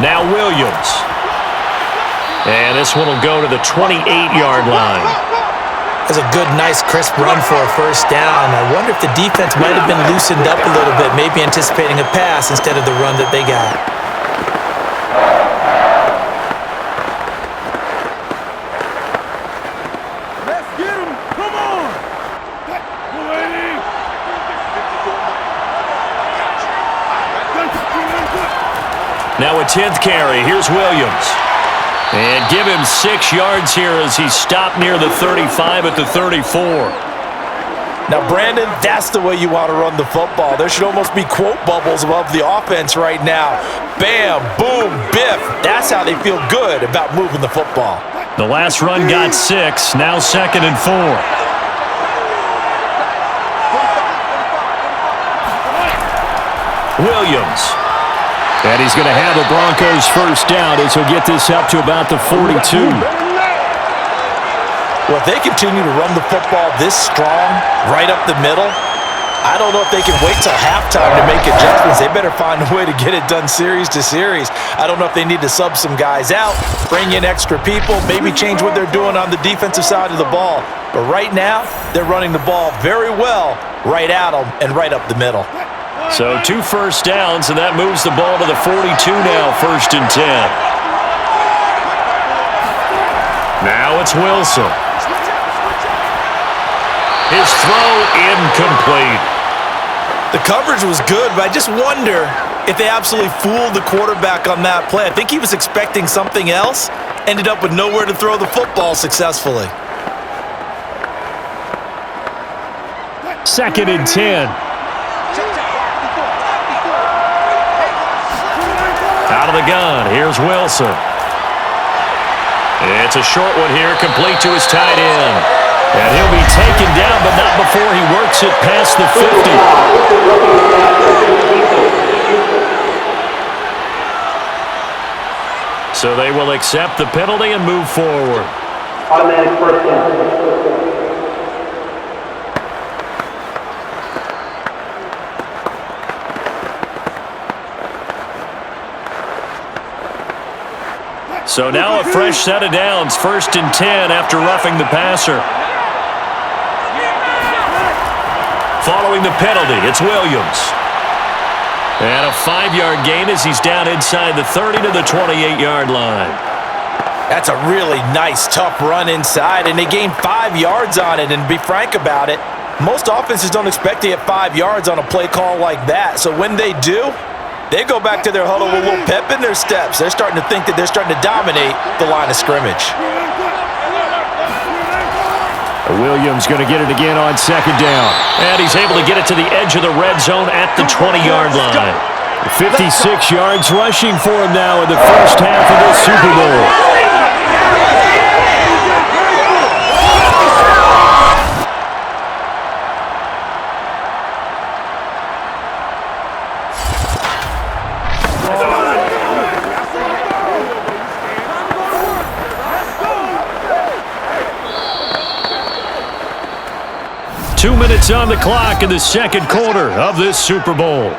Speaker 2: Now Williams. And this one will go to the 28-yard line.
Speaker 3: That's a good, nice, crisp run for a first down. I wonder if the defense might have been loosened up a little bit, maybe anticipating a pass instead of the run that they got.
Speaker 5: Let's get him. Come on.
Speaker 2: Now a 10th carry. Here's Williams. And give him 6 yards here as he stopped near the 35 at the 34.
Speaker 3: Now, Brandon, that's the way you want to run the football. There should almost be quote bubbles above the offense right now. Bam, boom, biff. That's how they feel good about moving the football.
Speaker 2: The last run got 6. Now 2nd and 4. Williams. And he's going to have the Broncos first down as he'll get this up to about the 42.
Speaker 3: Well, if they continue to run the football this strong, right up the middle, I don't know if they can wait till halftime to make adjustments. They better find a way to get it done series to series. I don't know if they need to sub some guys out, bring in extra people, maybe change what they're doing on the defensive side of the ball. But right now, they're running the ball very well right at them and right up the middle.
Speaker 2: So 2 first downs, and that moves the ball to the 42 now, 1st and 10. Now it's Wilson. His throw incomplete.
Speaker 3: The coverage was good, but I just wonder if they absolutely fooled the quarterback on that play. I think he was expecting something else, ended up with nowhere to throw the football successfully.
Speaker 2: 2nd and 10. Out of the gun, here's Wilson. It's a short one here, complete to his tight end. And he'll be taken down, but not before he works it past the 50. So they will accept the penalty and move forward.
Speaker 4: Automatic first down.
Speaker 2: So now a fresh set of downs, 1st and 10 after roughing the passer. Following the penalty, it's Williams. And a 5-yard gain as he's down inside the 30 to the 28-yard line.
Speaker 3: That's a really nice, tough run inside, and they gained 5 yards on it. And to be frank about it, most offenses don't expect to get 5 yards on a play call like that. So when they do, they go back to their huddle with a little pep in their steps. They're starting to think that they're starting to dominate the line of scrimmage.
Speaker 2: Williams going to get it again on 2nd down. And he's able to get it to the edge of the red zone at the 20-yard line. 56 yards rushing for him now in the first half of this Super Bowl. Two minutes on the clock in the second quarter of this Super Bowl.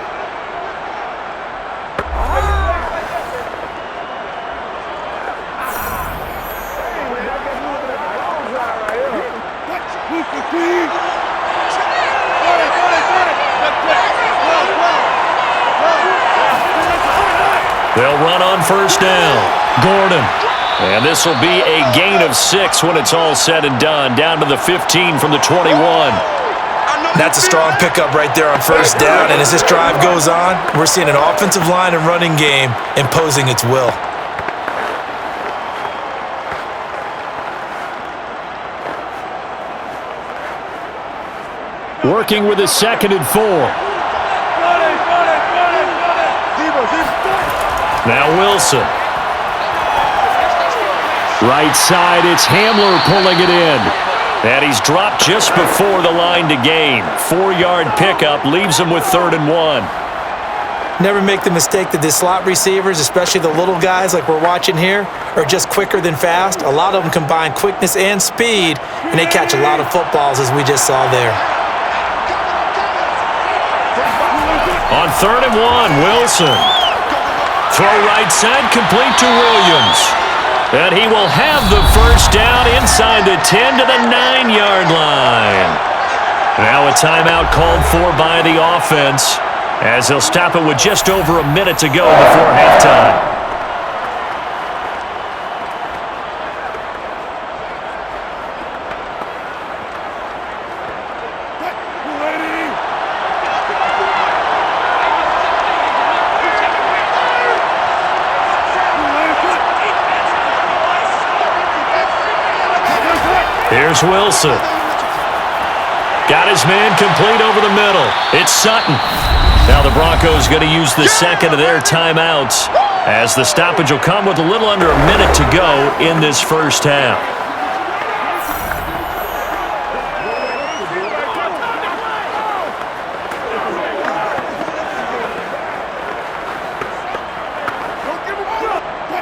Speaker 2: They'll run on first down. Gordon. And this will be a gain of 6 when it's all said and done. Down to the 15 from the 21.
Speaker 3: That's a strong pickup right there on first down. And as this drive goes on, we're seeing an offensive line and running game imposing its will.
Speaker 2: Working with a 2nd and 4. Now Wilson. Right side, it's Hamler pulling it in. And he's dropped just before the line to gain. 4-yard pickup leaves him with 3rd and 1.
Speaker 3: Never make the mistake that the slot receivers, especially the little guys like we're watching here, are just quicker than fast. A lot of them combine quickness and speed, and they catch a lot of footballs as we just saw there.
Speaker 2: On 3rd and 1, Wilson. Throw right side, complete to Williams. And he will have the first down inside the 10 to the 9-yard line. Now a timeout called for by the offense as they'll stop it with just over a minute to go before halftime. Here's Wilson. Got his man complete over the middle. It's Sutton. Now the Broncos going to use the second of their timeouts as the stoppage will come with a little under a minute to go in this first half.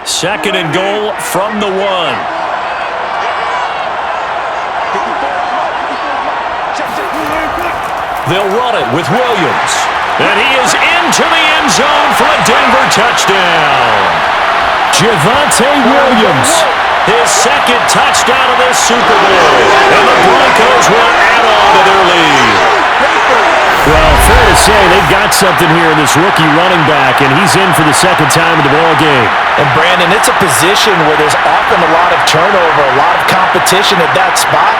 Speaker 2: Second and goal from the 1. They'll run it with Williams. And he is into the end zone for a Denver touchdown. Javonte Williams, his 2nd touchdown of this Super Bowl. And the Broncos will add on to their lead. Well, fair to say they've got something here in this rookie running back, and he's in for the 2nd time in the ballgame.
Speaker 3: And Brandon, it's a position where there's often a lot of turnover, a lot of competition at that spot.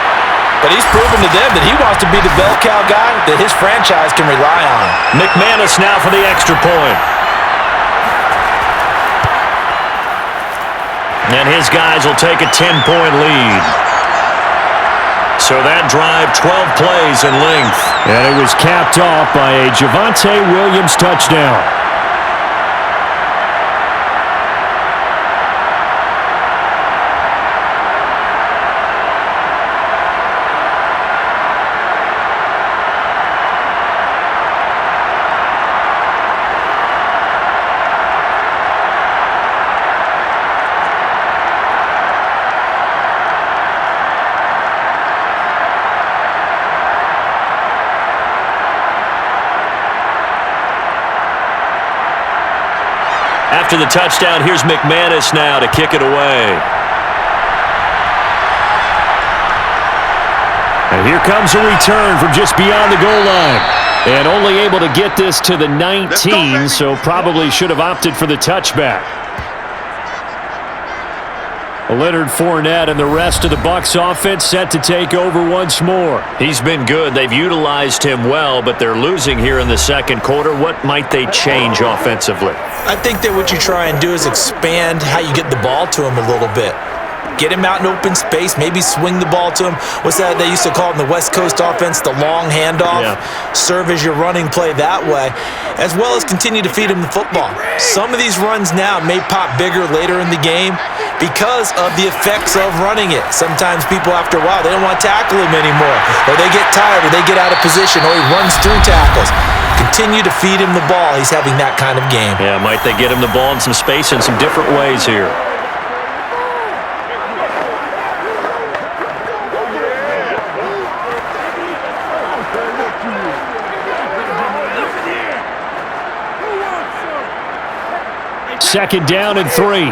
Speaker 3: But he's proven to them that he wants to be the bell cow guy that his franchise can rely on.
Speaker 2: McManus now for the extra point. And his guys will take a 10-point lead. So that drive, 12 plays in length. And it was capped off by a Javonte Williams touchdown. After the touchdown, here's McManus now to kick it away. And here comes a return from just beyond the goal line. And only able to get this to the 19, so probably should have opted for the touchback. Leonard Fournette and the rest of the BUCS offense set to take over once more. He's been good. They've utilized him well, but they're losing here in the 2nd quarter. What might they change offensively?
Speaker 3: I think that what you try and do is expand how you get the ball to him a little bit. Get him out in open space, maybe swing the ball to him. What's that they used to call it in the West Coast offense, the long handoff? Yeah. Serve as your running play that way, as well as continue to feed him the football. Some of these runs now may pop bigger later in the game because of the effects of running it. Sometimes people, after a while, they don't want to tackle him anymore, or they get tired, or they get out of position, or he runs through tackles. Continue to feed him the ball. He's having that kind of game.
Speaker 2: Yeah, might they get him the ball in some space in some different ways here. Second down and 3.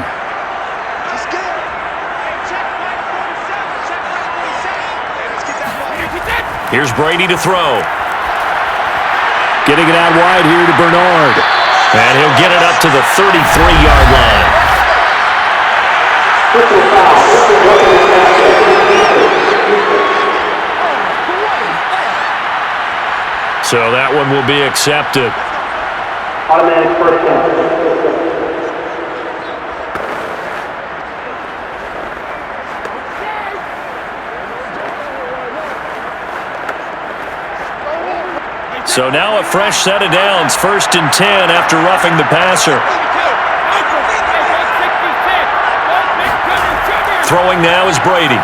Speaker 2: Here's Brady to throw. Getting it out wide here to Bernard. And he'll get it up to the 33-yard line. So that one will be accepted.
Speaker 4: Automatic first down.
Speaker 2: So now a fresh set of downs, 1st and 10 after roughing the passer. Throwing now is Brady.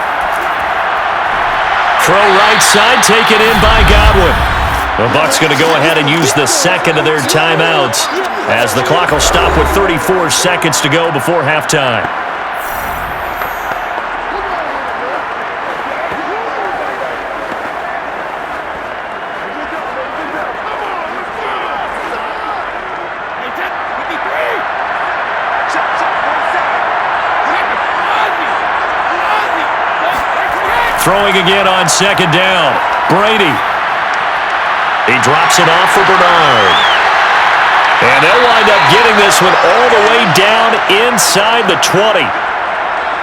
Speaker 2: Throw right side, taken in by Godwin. The Bucs going to go ahead and use the second of their timeouts as the clock will stop with 34 seconds to go before halftime. Throwing again on 2nd down. Brady. He drops it off for Bernard. And they'll wind up getting this one all the way down inside the 20.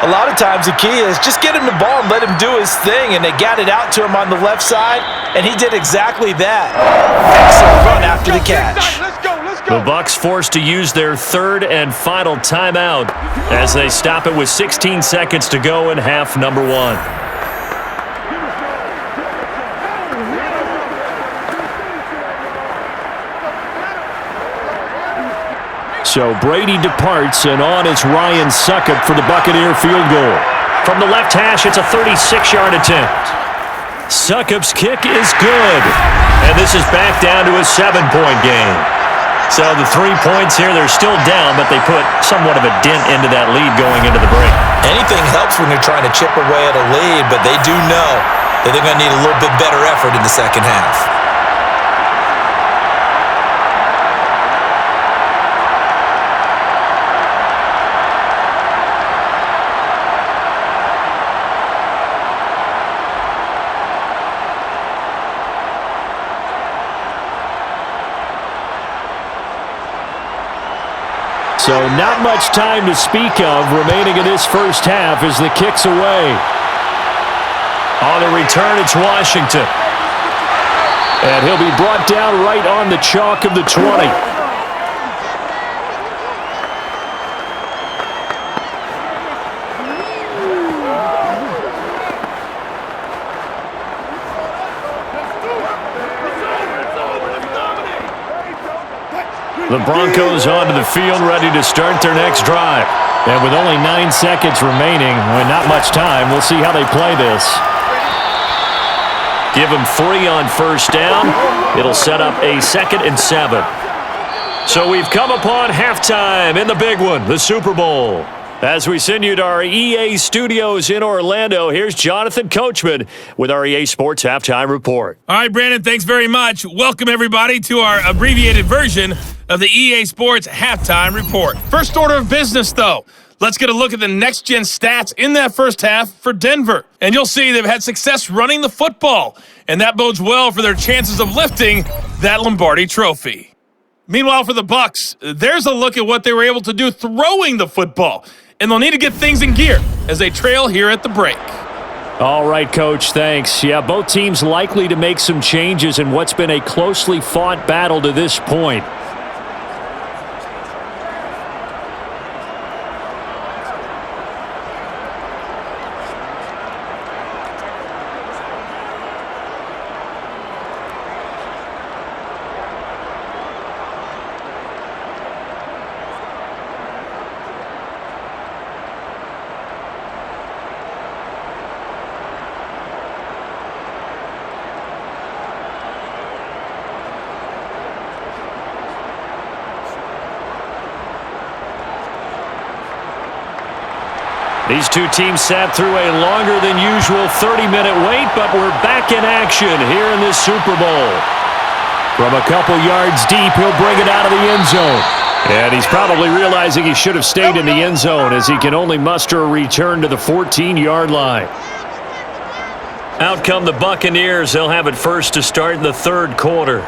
Speaker 3: A lot of times the key is just get him the ball and let him do his thing, and they got it out to him on the left side, and he did exactly that. Excellent run after the catch.
Speaker 2: The Bucs forced to use their 3rd and final timeout as they stop it with 16 seconds to go in half number 1. So Brady departs, and on is Ryan Succop for the Buccaneer field goal. From the left hash, it's a 36-yard attempt. Succop's kick is good, and this is back down to a 7-point game. So the 3 points here, they're still down, but they put somewhat of a dent into that lead going into the break.
Speaker 3: Anything helps when you're trying to chip away at a lead, but they do know that they're going to need a little bit better effort in the second half.
Speaker 2: So not much time to speak of remaining in this first half as the kick's away. On the return, it's Washington. And he'll be brought down right on the chalk of the 20. The Broncos onto the field, ready to start their next drive. And with only 9 seconds remaining, and not much time, we'll see how they play this. Give them 3 on 1st down. It'll set up a 2nd and 7. So we've come upon halftime in the big one, the Super Bowl. As we send you to our EA studios in Orlando, here's Jonathan Coachman with our EA Sports Halftime Report.
Speaker 1: All right, Brandon, thanks very much. Welcome, everybody, to our abbreviated version of the EA Sports Halftime Report. First order of business, though. Let's get a look at the next-gen stats in that first half for Denver. And you'll see they've had success running the football, and that bodes well for their chances of lifting that Lombardi trophy. Meanwhile, for the Bucs, there's a look at what they were able to do throwing the football, and they'll need to get things in gear as they trail here at the break.
Speaker 2: All right, Coach, thanks. Yeah, both teams likely to make some changes in what's been a closely fought battle to this point. These two teams sat through a longer than usual 30-minute wait, but we're back in action here in this Super Bowl. From a couple yards deep, he'll bring it out of the end zone. And he's probably realizing he should have stayed in the end zone as he can only muster a return to the 14-yard line. Out come the Buccaneers. They'll have it first to start in the 3rd quarter.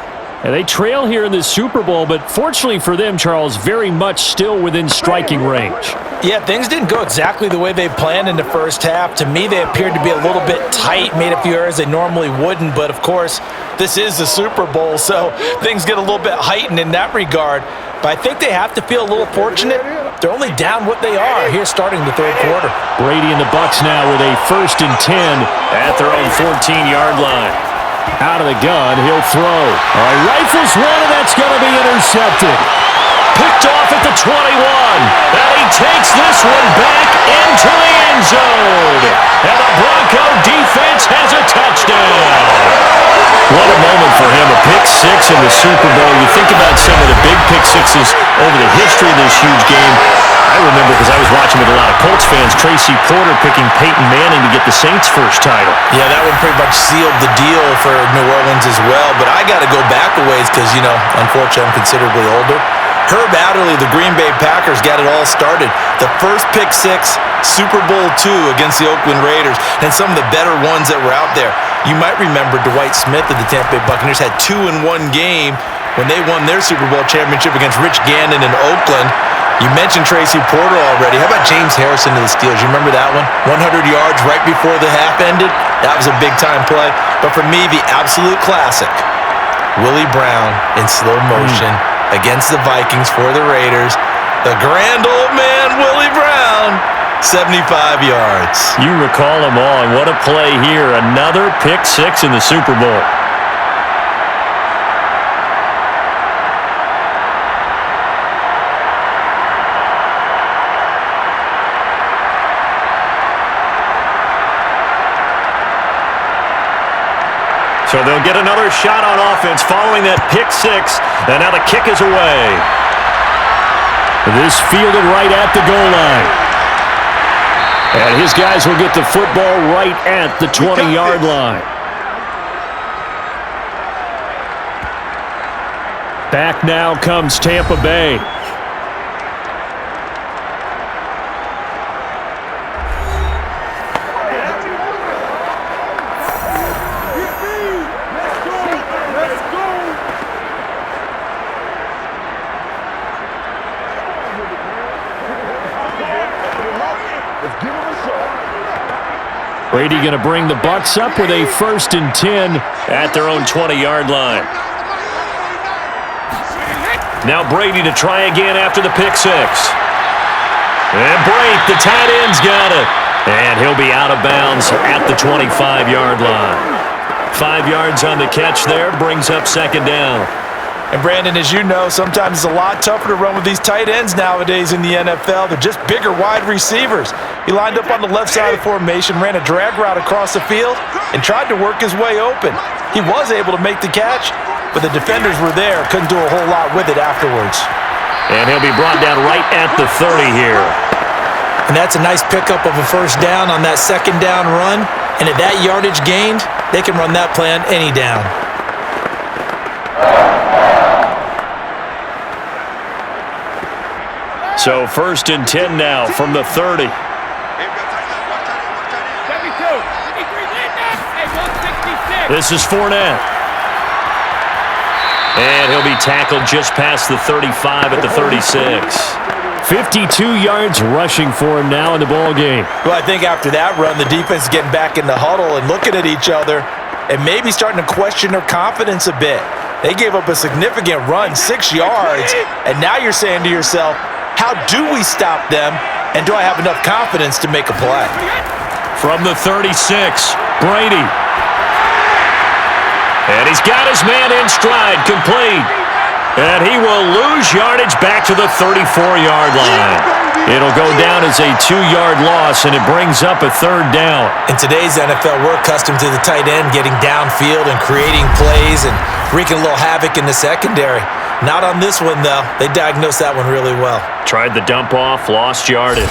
Speaker 2: And they trail here in this Super Bowl, but fortunately for them, Charles, very much still within striking range.
Speaker 3: Yeah, things didn't go exactly the way they planned in the first half. To me, they appeared to be a little bit tight, made a few errors they normally wouldn't. But, of course, this is the Super Bowl, so things get a little bit heightened in that regard. But I think they have to feel a little fortunate. They're only down what they are here starting the third quarter.
Speaker 2: Brady and the Bucs now with a 1st and 10 at their own 14-yard line. Out of the gun, he'll throw. All right, rifles one, and that's going to be intercepted. Picked off at the 21. And he takes this one back into the end zone. And the Bronco defense has a touchdown. What a moment for him, a pick six in the Super Bowl. You think about some of the big pick sixes over the history of this huge game. I remember, because I was watching with a lot of Colts fans, Tracy Porter picking Peyton Manning to get the Saints' first title.
Speaker 3: Yeah, that one pretty much sealed the deal for New Orleans as well. But I got to go back a ways because, unfortunately, I'm considerably older. Herb Adderley, the Green Bay Packers, got it all started. The first pick six, Super Bowl II against the Oakland Raiders, and some of the better ones that were out there. You might remember Dwight Smith of the Tampa Bay Buccaneers had 2 in one game when they won their Super Bowl championship against Rich Gannon in Oakland. You mentioned Tracy Porter already. How about James Harrison to the Steelers? You remember that one? 100 yards right before the half ended. That was a big-time play. But for me, the absolute classic, Willie Brown in slow motion against the Vikings for the Raiders. The grand old man, Willie Brown, 75 yards.
Speaker 2: You recall them all, and what a play here. Another pick six in the Super Bowl. So they'll get another shot on offense following that pick six, and now the kick is away. This fielded right at the goal line. And his guys will get the football right at the 20-yard line. Back now comes Tampa Bay. Brady going to bring the Bucs up with a 1st and 10 at their own 20-yard line. Now Brady to try again after the pick six. And break, the tight end's got it. And he'll be out of bounds at the 25-yard line. 5 yards on the catch there, brings up 2nd down.
Speaker 3: And Brandon, as you know, sometimes it's a lot tougher to run with these tight ends nowadays in the NFL. They're just bigger wide receivers. He lined up on the left side of the formation, ran a drag route across the field, and tried to work his way open. He was able to make the catch, but the defenders were there, couldn't do a whole lot with it afterwards.
Speaker 2: And he'll be brought down right at the 30 here.
Speaker 3: And that's a nice pickup of a 1st down on that 2nd down run. And at that yardage gained, they can run that play on any down.
Speaker 2: So 1st and 10 now from the 30. This is Fournette. And he'll be tackled just past the 35 at the 36. 52 yards rushing for him now in the ball game.
Speaker 3: Well, I think after that run, the defense is getting back in the huddle and looking at each other and maybe starting to question their confidence a bit. They gave up a significant run, 6 yards, and now you're saying to yourself, how do we stop them, and do I have enough confidence to make a play?
Speaker 2: From the 36, Brady. And he's got his man in stride, complete. And he will lose yardage back to the 34-yard line. It'll go down as a 2-yard loss, and it brings up a 3rd down.
Speaker 3: In today's NFL, we're accustomed to the tight end getting downfield and creating plays and wreaking a little havoc in the secondary. Not on this one, though. They diagnosed that one really well.
Speaker 2: Tried the dump off, lost yardage.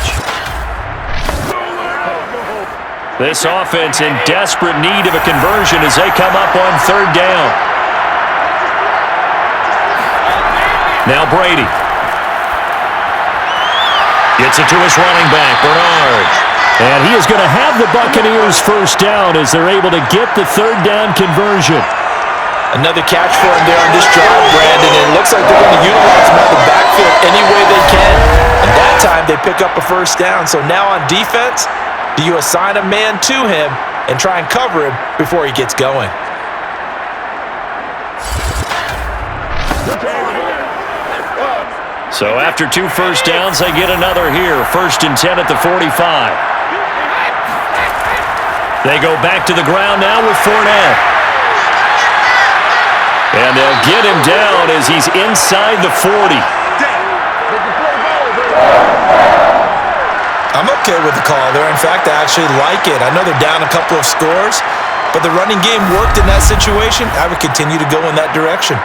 Speaker 2: This offense in desperate need of a conversion as they come up on 3rd down. Now Brady. Gets it to his running back, Bernard. And he is going to have the Buccaneers 1st down as they're able to get the 3rd down conversion.
Speaker 3: Another catch for him there on this drive, Brandon, and it looks like they're going to utilize him out of the backfield any way they can. And that time, they pick up a first down. So now on defense, do you assign a man to him and try and cover him before he gets going?
Speaker 2: So after 2 first downs, they get another here. 1st and 10 at the 45. They go back to the ground now with Fournette. And they'll get him down as he's inside the 40.
Speaker 3: I'm okay with the call there. In fact, I actually like it. I know they're down a couple of scores, but the running game worked in that situation. I would continue to go in that direction.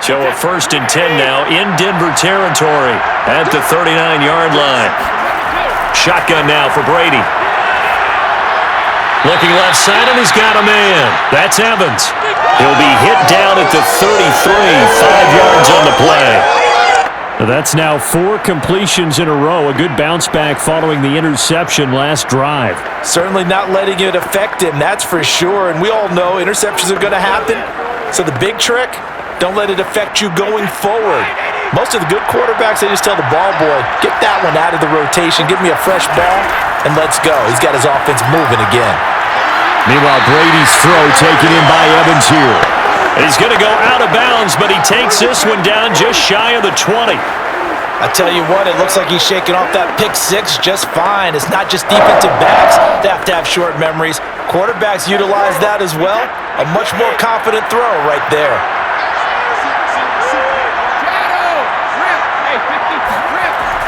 Speaker 2: So a 1st and 10 now in Denver territory at the 39-yard line. Shotgun now for Brady. Looking left side, and he's got a man. That's Evans. He'll be hit down at the 33, 5 yards on the play.
Speaker 6: That's now 4 completions in a row. A good bounce back following the interception last drive.
Speaker 3: Certainly not letting it affect him, that's for sure. And we all know interceptions are going to happen. So the big trick, don't let it affect you going forward. Most of the good quarterbacks, they just tell the ball boy, get that one out of the rotation, give me a fresh ball, and let's go. He's got his offense moving again.
Speaker 6: Meanwhile, Brady's throw taken in by Evans here.
Speaker 2: He's going to go out of bounds, but he takes this one down just shy of the 20.
Speaker 3: I tell you what, it looks like he's shaking off that pick six just fine. It's not just defensive backs that have to have short memories. Quarterbacks utilize that as well. A much more confident throw right there.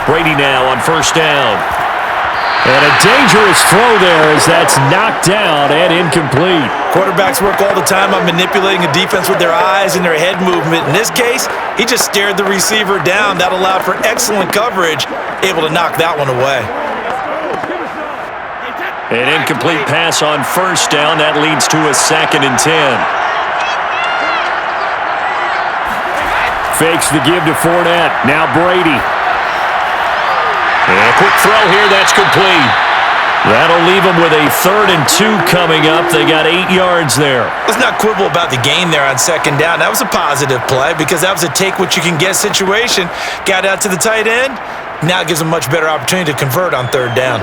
Speaker 2: Brady now on 1st down.
Speaker 6: And a dangerous throw there as that's knocked down and incomplete.
Speaker 3: Quarterbacks work all the time on manipulating a defense with their eyes and their head movement. In this case, he just stared the receiver down. That allowed for excellent coverage, able to knock that one away.
Speaker 2: An incomplete pass on 1st down. That leads to a 2nd and 10.
Speaker 6: Fakes the give to Fournette. Now Brady.
Speaker 2: And a quick throw here, that's complete. That'll leave them with a 3rd and 2 coming up. They got 8 yards there.
Speaker 3: Let's not quibble about the gain there on 2nd down. That was a positive play because that was a take-what-you-can-get situation. Got out to the tight end. Now it gives them a much better opportunity to convert on 3rd down.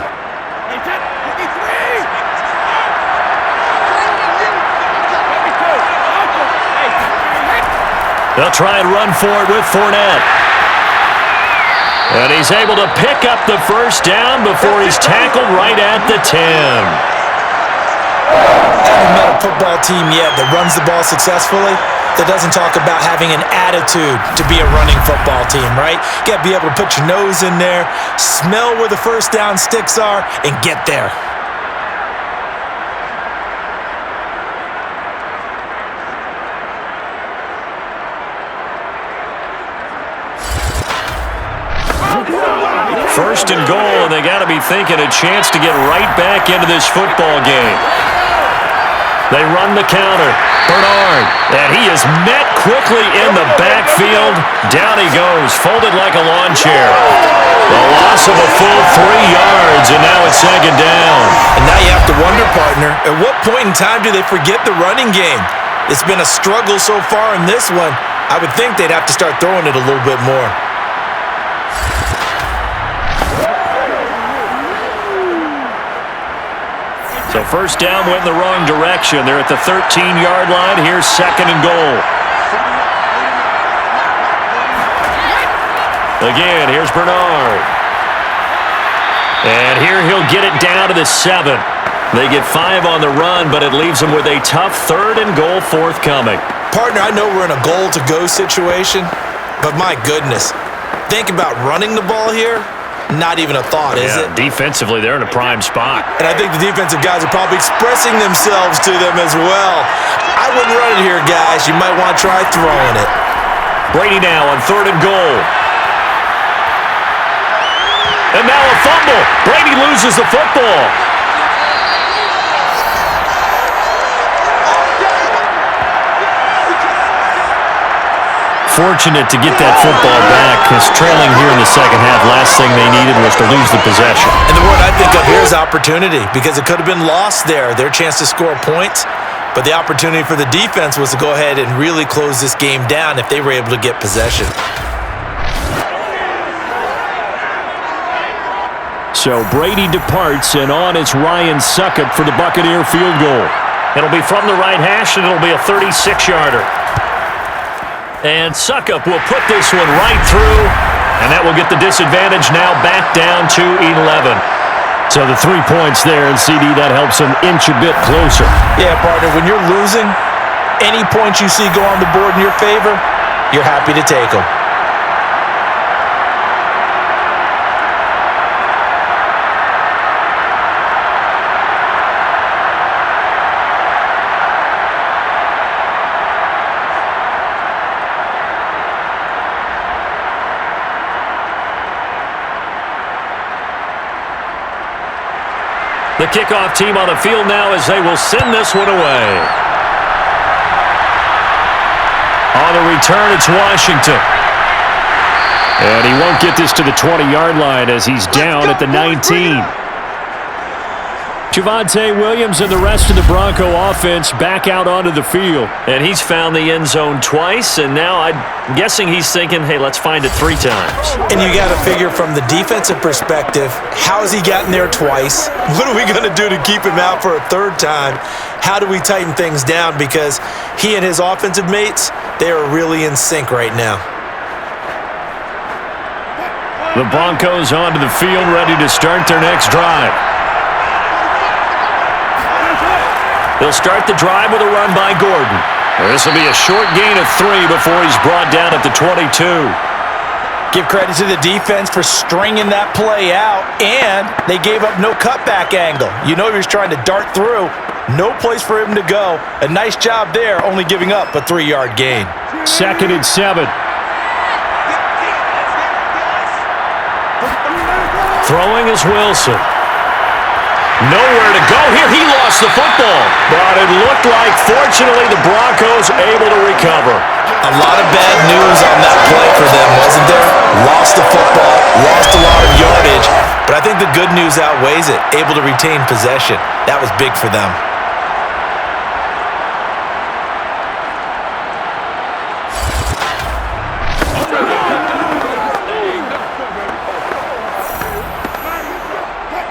Speaker 2: They'll try and run for it with Fournette. And he's able to pick up the 1st down before he's tackled right at the 10.
Speaker 3: I haven't met a football team yet that runs the ball successfully that doesn't talk about having an attitude to be a running football team, right? You got to be able to put your nose in there, smell where the 1st down sticks are, and get there.
Speaker 2: First and goal, and they got to be thinking a chance to get right back into this football game. They run the counter. Bernard, and he is met quickly in the backfield. Down he goes, folded like a lawn chair. The loss of a full 3 yards, and now it's 2nd down.
Speaker 3: And now you have to wonder, partner, at what point in time do they forget the running game? It's been a struggle so far in this one. I would think they'd have to start throwing it a little bit more.
Speaker 2: So 1st down went in the wrong direction. They're at the 13-yard line. Here's 2nd and goal. Again, here's Bernard. And here he'll get it down to the 7. They get 5 on the run, but it leaves them with a tough 3rd and goal forthcoming.
Speaker 3: Partner, I know we're in a goal-to-go situation, but my goodness, think about running the ball here. Not even a thought, is it?
Speaker 2: Defensively, they're in a prime spot.
Speaker 3: And I think the defensive guys are probably expressing themselves to them as well. I wouldn't run it here, guys. You might want to try throwing it.
Speaker 2: Brady now on 3rd and goal. And now a fumble. Brady loses the football.
Speaker 6: fortunate to get that football back, because trailing here in the second half, last thing they needed was to lose the possession.
Speaker 3: And the word I think of here is opportunity, because it could have been lost there, their chance to score points. But the opportunity for the defense was to go ahead and really close this game down if they were able to get possession.
Speaker 6: So Brady departs, and on is Ryan Succop for the Buccaneer field goal.
Speaker 2: It'll be from the right hash, and it'll be a 36-yarder. And Succop will put this one right through, and that will get the disadvantage now back down to 11.
Speaker 6: So the 3 points there, and CD, that helps them inch a bit closer.
Speaker 3: Yeah, partner, when you're losing, any points you see go on the board in your favor, you're happy to take them.
Speaker 2: The kickoff team on the field now as they will send this one away.
Speaker 6: On the return, it's Washington. And he won't get this to the 20-yard line as he's down at the 19. Javonte Williams and the rest of the Bronco offense back out onto the field.
Speaker 2: And he's found the end zone twice, and now I'm guessing he's thinking, hey, let's find it 3 times.
Speaker 3: And you got to figure from the defensive perspective, how has he gotten there twice? What are we going to do to keep him out for a 3rd time? How do we tighten things down? Because he and his offensive mates, they are really in sync right now.
Speaker 6: The Broncos onto the field, ready to start their next drive.
Speaker 2: They'll start the drive with a run by Gordon.
Speaker 6: This will be a short gain of 3 before he's brought down at the 22.
Speaker 3: Give credit to the defense for stringing that play out, and they gave up no cutback angle. You know he was trying to dart through. No place for him to go. A nice job there, only giving up a 3-yard gain.
Speaker 6: 2nd and 7.
Speaker 2: Throwing is Wilson. Nowhere to go here. He lost the football.
Speaker 6: But it looked like, fortunately, the Broncos able to recover.
Speaker 3: A lot of bad news on that play for them, wasn't there? Lost the football, lost a lot of yardage, but I think the good news outweighs it. Able to retain possession. That was big for them.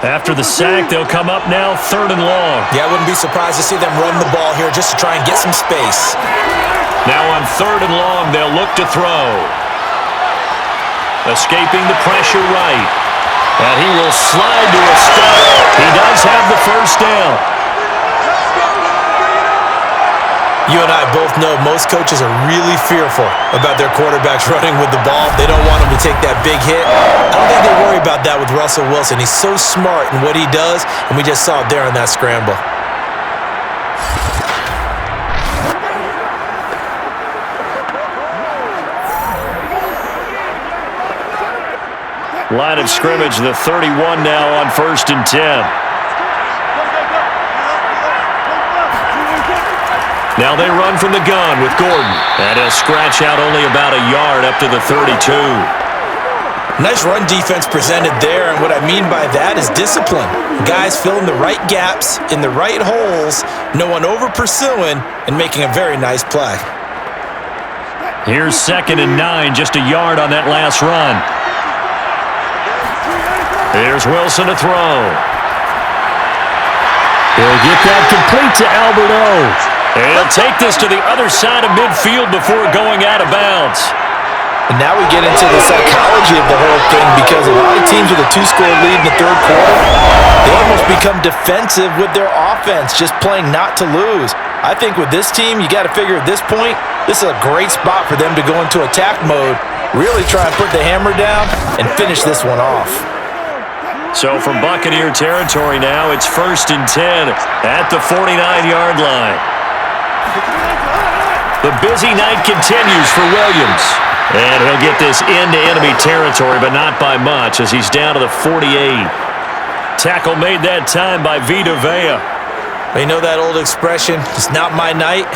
Speaker 2: After the sack, they'll come up now 3rd and long.
Speaker 3: Yeah, I wouldn't be surprised to see them run the ball here just to try and get some space.
Speaker 2: Now on 3rd and long, they'll look to throw. Escaping the pressure right. And he will slide to a stop. He does have the 1st down.
Speaker 3: You and I both know most coaches are really fearful about their quarterbacks running with the ball. They don't want him to take that big hit. I don't think they worry about that with Russell Wilson. He's so smart in what he does, and we just saw it there on that scramble.
Speaker 6: Line of scrimmage, the 31 now on 1st and 10.
Speaker 2: Now they run from the gun with Gordon. And he'll scratch out only about a yard up to the 32.
Speaker 3: Nice run defense presented there, and what I mean by that is discipline. Guys filling the right gaps in the right holes, no one over-pursuing, and making a very nice play.
Speaker 6: Here's 2nd and 9, just a yard on that last run. Here's Wilson to throw. He'll get that complete to Albert O.
Speaker 2: He'll take this to the other side of midfield before going out of bounds.
Speaker 3: And now we get into the psychology of the whole thing, because a lot of teams with a 2-score lead in the 3rd quarter, they almost become defensive with their offense, just playing not to lose. I think with this team, you got to figure at this point, this is a great spot for them to go into attack mode, really try and put the hammer down and finish this one off.
Speaker 2: So from Buccaneer territory now, it's 1st and 10 at the 49-yard line.
Speaker 6: The busy night continues for Williams.
Speaker 2: And he'll get this into enemy territory, but not by much, as he's down to the 48.
Speaker 6: Tackle made that time by Vita Vea.
Speaker 3: You know that old expression, it's not my night?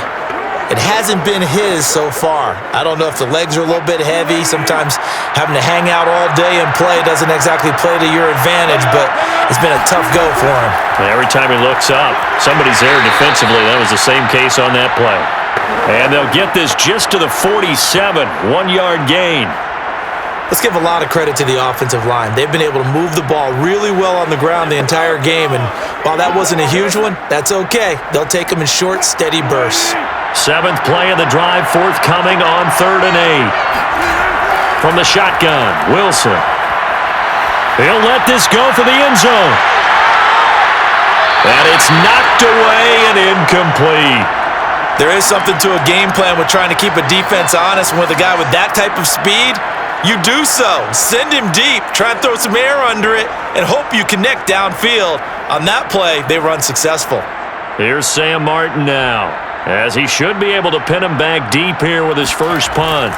Speaker 3: It hasn't been his so far. I don't know if the legs are a little bit heavy. Sometimes having to hang out all day and play doesn't exactly play to your advantage, but it's been a tough go for him.
Speaker 2: And every time he looks up, somebody's there defensively. That was the same case on that play. And they'll get this just to the 47, 1-yard gain.
Speaker 3: Let's give a lot of credit to the offensive line. They've been able to move the ball really well on the ground the entire game, and while that wasn't a huge one, that's okay. They'll take them in short, steady bursts.
Speaker 2: 7th play of the drive, forthcoming on 3rd and 8. From the shotgun, Wilson. He'll let this go for the end zone. And it's knocked away and incomplete.
Speaker 3: There is something to a game plan with trying to keep a defense honest. With a guy with that type of speed, you do so. Send him deep. Try and throw some air under it and hope you connect downfield. On that play, they run successful.
Speaker 2: Here's Sam Martin now, as he should be able to pin him back deep here with his first punt.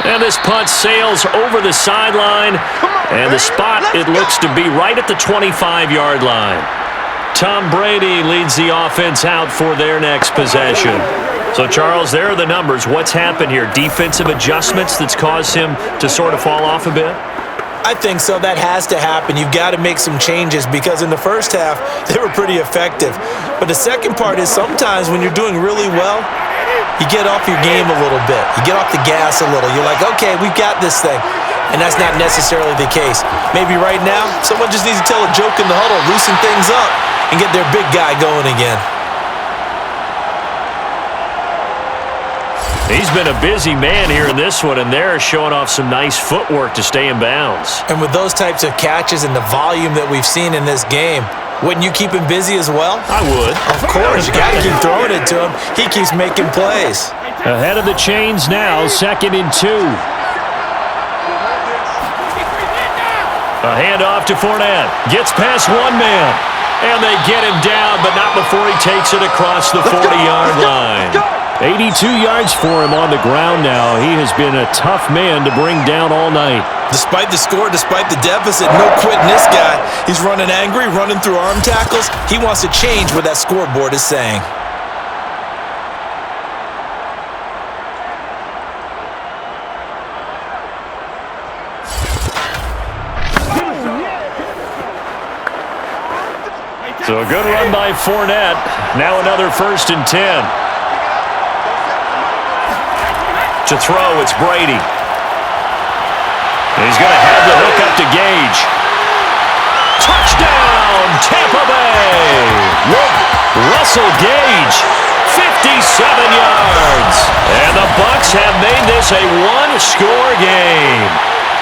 Speaker 2: And this punt sails over the sideline, and the spot, it looks to be right at the 25-yard line. Tom Brady leads the offense out for their next possession. So, Charles, there are the numbers. What's happened here? Defensive adjustments that's caused him to sort of fall off a bit?
Speaker 3: I think so. That has to happen. You've got to make some changes because in the first half, they were pretty effective. But the second part is sometimes when you're doing really well, you get off your game a little bit. You get off the gas a little. You're like, okay, we've got this thing. And that's not necessarily the case. Maybe right now, someone just needs to tell a joke in the huddle, loosen things up, and get their big guy going again.
Speaker 2: He's been a busy man here in this one, and they're showing off some nice footwork to stay in bounds.
Speaker 3: And with those types of catches and the volume that we've seen in this game, wouldn't you keep him busy as well?
Speaker 2: I would.
Speaker 3: Of course. You got to keep throwing it to him. He keeps making plays.
Speaker 2: Ahead of the chains now, 2nd and 2. A handoff to Fournette. Gets past one man. And they get him down, but not before he takes it across the 40-yard line. 82 yards for him on the ground now. He has been a tough man to bring down all night.
Speaker 3: Despite the score, despite the deficit, no quitting this guy. He's running angry, running through arm tackles. He wants to change what that scoreboard is saying.
Speaker 2: So a good run by Fournette. Now another 1st and 10. To throw, it's Brady. He's going to have the hook up to Gage. Touchdown, Tampa Bay! Russell Gage, 57 yards. And the Bucs have made this a one-score game.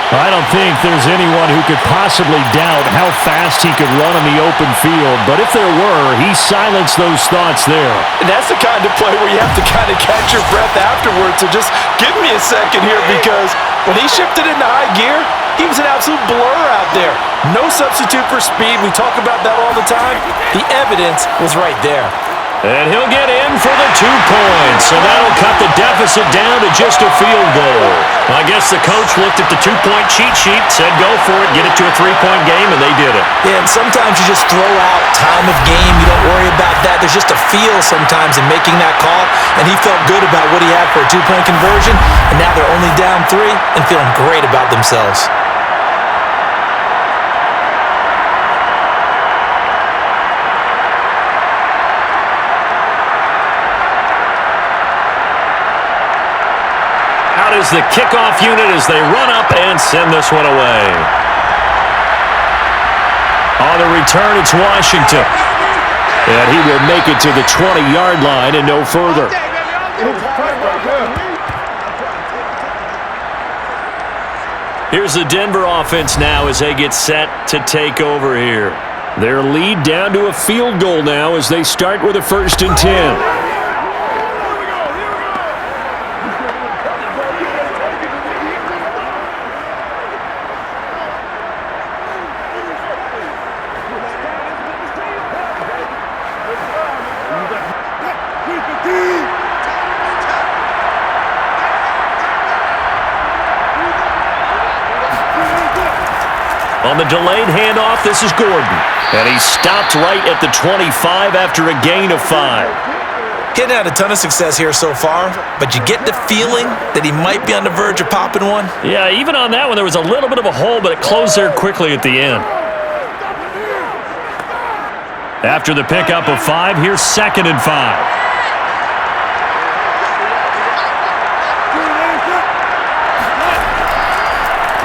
Speaker 6: I don't think there's anyone who could possibly doubt how fast he could run on the open field, but if there were, he silenced those thoughts there.
Speaker 3: And that's the kind of play where you have to kind of catch your breath afterwards. So just give me a second here, because when he shifted into high gear, he was an absolute blur out there. No substitute for speed. We talk about that all the time. The evidence was right there.
Speaker 2: And he'll get in for the 2 points. So that'll cut the deficit down to just a field goal. I guess the coach looked at the 2-point cheat sheet, said go for it, get it to a 3-point game, and they did it.
Speaker 3: Yeah, and sometimes you just throw out time of game. You don't worry about that. There's just a feel sometimes in making that call, and he felt good about what he had for a 2-point conversion, and now they're only down 3 and feeling great about themselves.
Speaker 2: Is the kickoff unit as they run up and send this one away. On the return, it's Washington. And he will make it to the 20-yard line and no further. Here's the Denver offense now as they get set to take over here. Their lead down to a field goal now as they start with a 1st and 10. On the delayed handoff, this is Gordon. And he stopped right at the 25 after a gain of 5.
Speaker 3: He hadn't had a ton of success here so far, but you get the feeling that he might be on the verge of popping one.
Speaker 2: Yeah, even on that one, there was a little bit of a hole, but it closed there quickly at the end. After the pickup of 5, here's 2nd and 5.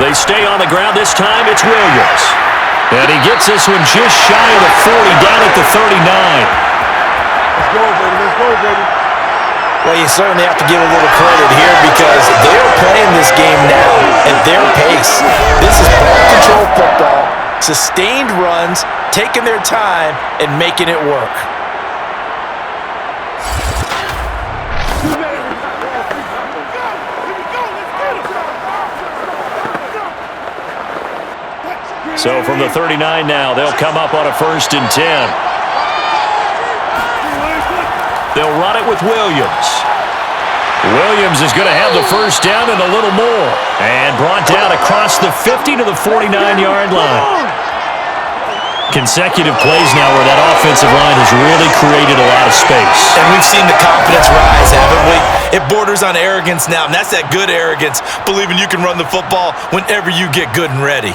Speaker 2: They stay on the ground. This time it's Williams. And he gets this one just shy of the 40, down at the 39.
Speaker 5: Let's go, baby. Let's go, baby.
Speaker 3: Well, you certainly have to give a little credit here because they're playing this game now at their pace. This is ball control football, sustained runs, taking their time, and making it work.
Speaker 2: So from the 39 now, they'll come up on a 1st and 10. They'll run it with Williams. Williams is going to have the 1st down and a little more. And brought down across the 50 to the 49-yard line. Consecutive plays now where that offensive line has really created a lot of space.
Speaker 3: And we've seen the confidence rise, haven't we? It borders on arrogance now, and that's that good arrogance, believing you can run the football whenever you get good and ready.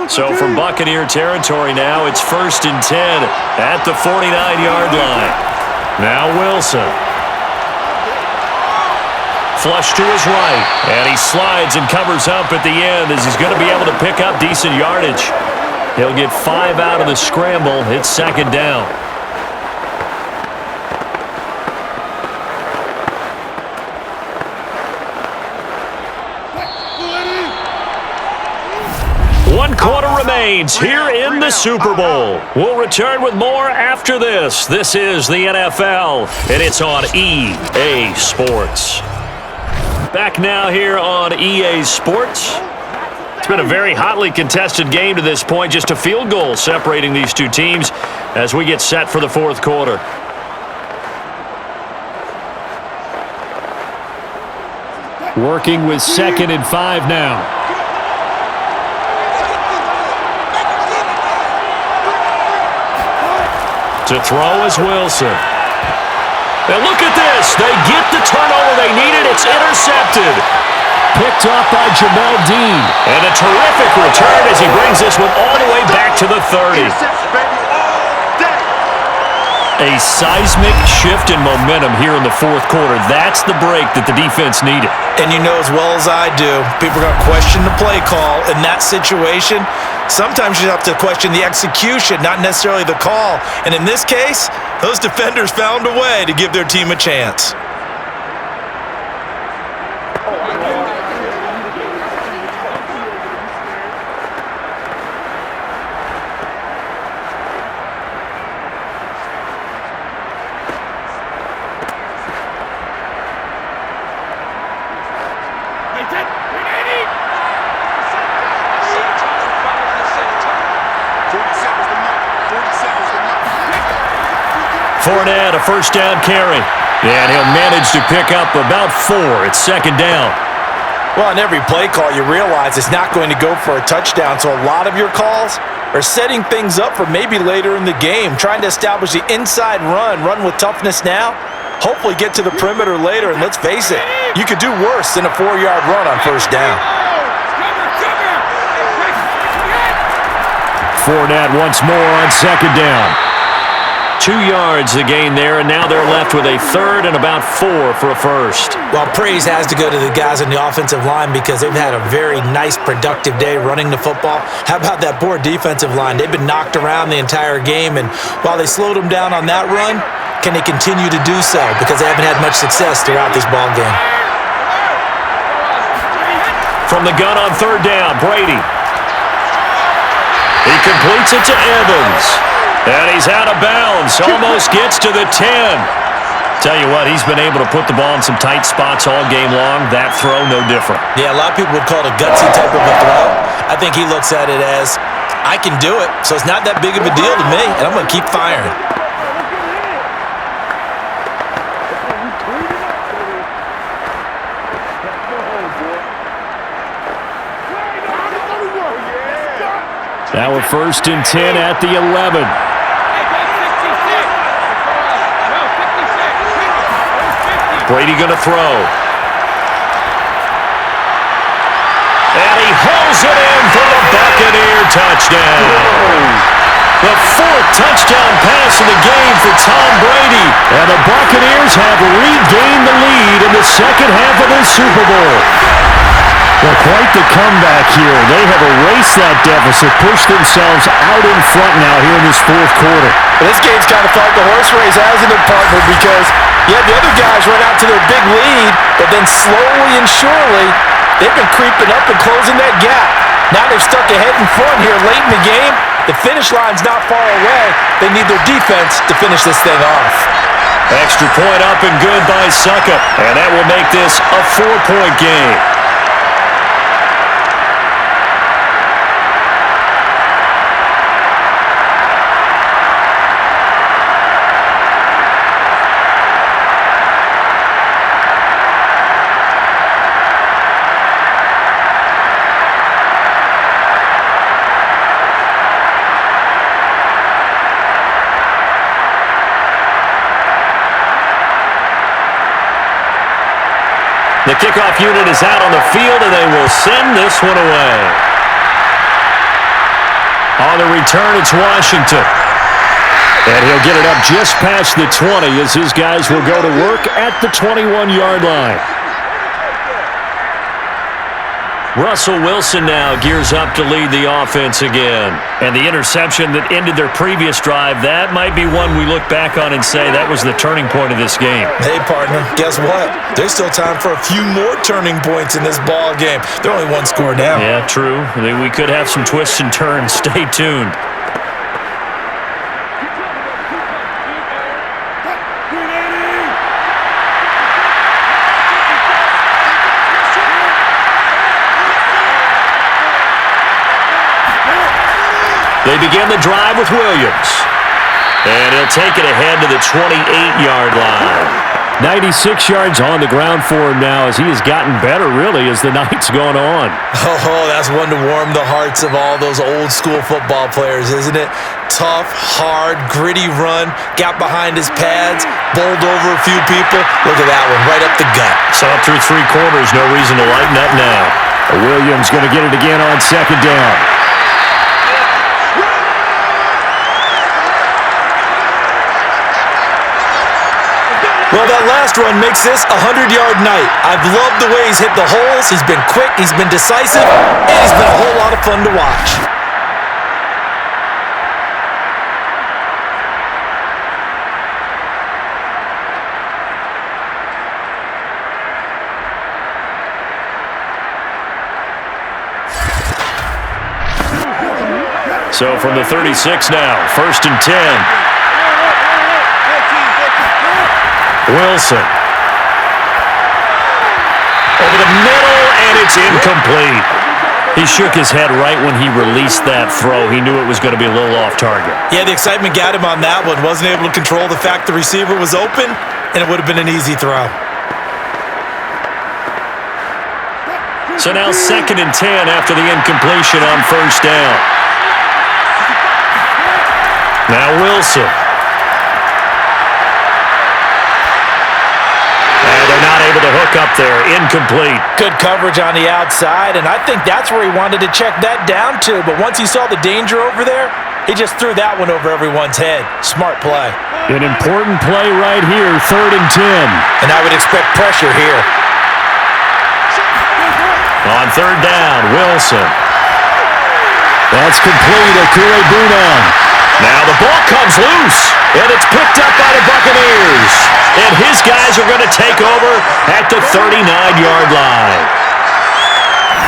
Speaker 2: So from Buccaneer territory now, it's 1st and 10 at the 49-yard line. Now Wilson. Flush to his right, and he slides and covers up at the end as he's going to be able to pick up decent yardage. He'll get 5 out of the scramble. It's 2nd down. One quarter remains here in the Super Bowl. We'll return with more after this. This is the NFL, and it's on EA Sports. Back now here on EA Sports. It's been a very hotly contested game to this point. Just a field goal separating these two teams as we get set for the 4th quarter. Working with 2nd and 5 now. To throw is Wilson. Now look at this. They get the turnover they needed. It's intercepted. Picked up by Jamel Dean. And a terrific return as he brings this one all the way back to the 30. A seismic shift in momentum here in the 4th quarter. That's the break that the defense needed.
Speaker 3: And you know as well as I do, people are going to question the play call in that situation. Sometimes you have to question the execution, not necessarily the call. And in this case, those defenders found a way to give their team a chance.
Speaker 2: Fournette, a 1st down carry. And he'll manage to pick up about 4. It's 2nd down.
Speaker 3: Well, on every play call, you realize it's not going to go for a touchdown. So a lot of your calls are setting things up for maybe later in the game, trying to establish the inside run with toughness now, hopefully get to the perimeter later. And let's face it, you could do worse than a 4-yard run on 1st down.
Speaker 2: Fournette once more on 2nd down. 2 yards the gain there, and now they're left with a 3rd and about 4 for a 1st.
Speaker 3: Well, praise has to go to the guys on the offensive line because they've had a very nice, productive day running the football. How about that poor defensive line? They've been knocked around the entire game, and while they slowed them down on that run, can they continue to do so? Because they haven't had much success throughout this ball game.
Speaker 2: From the gun on 3rd down, Brady. He completes it to Evans. And he's out of bounds. Almost gets to the 10. Tell you what, he's been able to put the ball in some tight spots all game long. That throw, no different.
Speaker 3: Yeah, a lot of people would call it a gutsy type of a throw. I think he looks at it as, I can do it, so it's not that big of a deal to me, and I'm going to keep firing.
Speaker 6: Now a 1st and 10 at the 11. Brady going to throw. And he hauls it in for the Buccaneer touchdown. The 4th touchdown pass of the game for Tom Brady. And the Buccaneers have regained the lead in the second half of this Super Bowl. Well, quite the comeback here. They have erased that deficit, pushed themselves out in front now here in this 4th quarter.
Speaker 3: This game's kind of felt like a horse race, hasn't it, partner? Because, yeah, the other guys run out to their big lead, but then slowly and surely, they've been creeping up and closing that gap. Now they've stuck ahead in front here late in the game. The finish line's not far away. They need their defense to finish this thing off.
Speaker 2: Extra point up and good by Suckup. And that will make this a 4-point game. The kickoff unit is out on the field, and they will send this one away. On the return, it's Washington. And he'll get it up just past the 20 as his guys will go to work at the 21-yard line. Russell Wilson now gears up to lead the offense again. And the interception that ended their previous drive, that might be one we look back on and say that was the turning point of this game.
Speaker 3: Hey, partner, guess what? There's still time for a few more turning points in this ball game. They're only one score down.
Speaker 2: Yeah, true. We could have some twists and turns. Stay tuned. They begin the drive with Williams. And he'll take it ahead to the 28-yard line.
Speaker 6: 96 yards on the ground for him now as he has gotten better, really, as the night's gone on.
Speaker 3: Oh, that's one to warm the hearts of all those old-school football players, isn't it? Tough, hard, gritty run, got behind his pads, bowled over a few people. Look at that one, right up the gut.
Speaker 2: Saw it through 3 quarters, no reason to lighten up now.
Speaker 6: Williams going to get it again on 2nd down.
Speaker 3: Well, that last run makes this a 100-yard night. I've loved the way he's hit the holes. He's been quick, he's been decisive, and he's been a whole lot of fun to watch.
Speaker 2: So from the 36 now, 1st and 10. Wilson. Over the middle, and it's incomplete. He shook his head right when he released that throw. He knew it was going to be a little off target.
Speaker 3: Yeah, the excitement got him on that one. Wasn't able to control the fact the receiver was open, and it would have been an easy throw.
Speaker 2: So now 2nd and 10 after the incompletion on 1st down. Now Wilson. Not able to hook up there. Incomplete.
Speaker 3: Good coverage on the outside, and I think that's where he wanted to check that down to. But once he saw the danger over there, he just threw that one over everyone's head. Smart play.
Speaker 6: An important play right here, 3rd and 10.
Speaker 3: And I would expect pressure here.
Speaker 2: On 3rd down, Wilson.
Speaker 6: That's complete. Akure-Bunan.
Speaker 2: Now the ball comes loose, and it's picked up by the Buccaneers. And his guys are going to take over at the 39-yard line.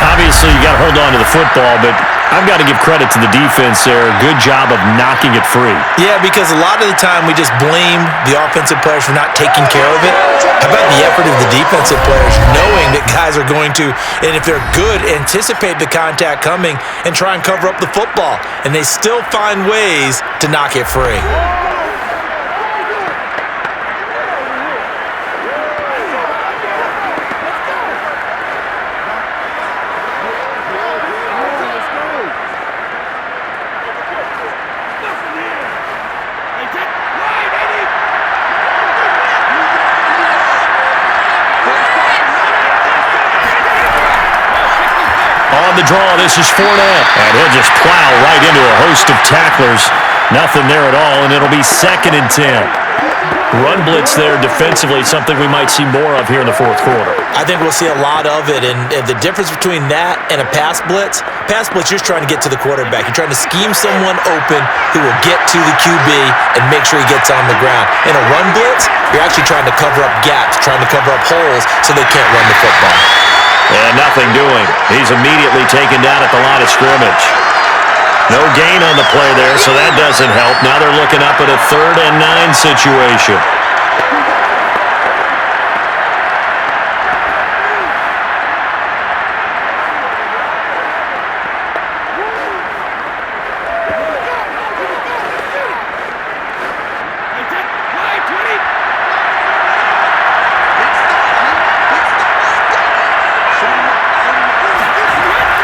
Speaker 2: Obviously, you got to hold on to the football, but I've got to give credit to the defense there. Good job of knocking it free.
Speaker 3: Yeah, because a lot of the time we just blame the offensive players for not taking care of it. How about the effort of the defensive players knowing that guys are going to, and if they're good, anticipate the contact coming and try and cover up the football. And they still find ways to knock it free.
Speaker 2: the draw. This is Fournette. And he'll just plow right into a host of tacklers. Nothing there at all, and it'll be 2nd and 10. Run blitz there defensively, something we might see more of here in the fourth quarter.
Speaker 3: I think we'll see a lot of it, and the difference between that and a pass blitz, you're just trying to get to the quarterback. You're trying to scheme someone open who will get to the QB and make sure he gets on the ground. In a run blitz, you're actually trying to cover up gaps, trying to cover up holes so they can't run the football.
Speaker 2: And nothing doing. He's immediately taken down at the line of scrimmage. No gain on the play there, so that doesn't help. Now they're looking up at a 3rd and 9 situation.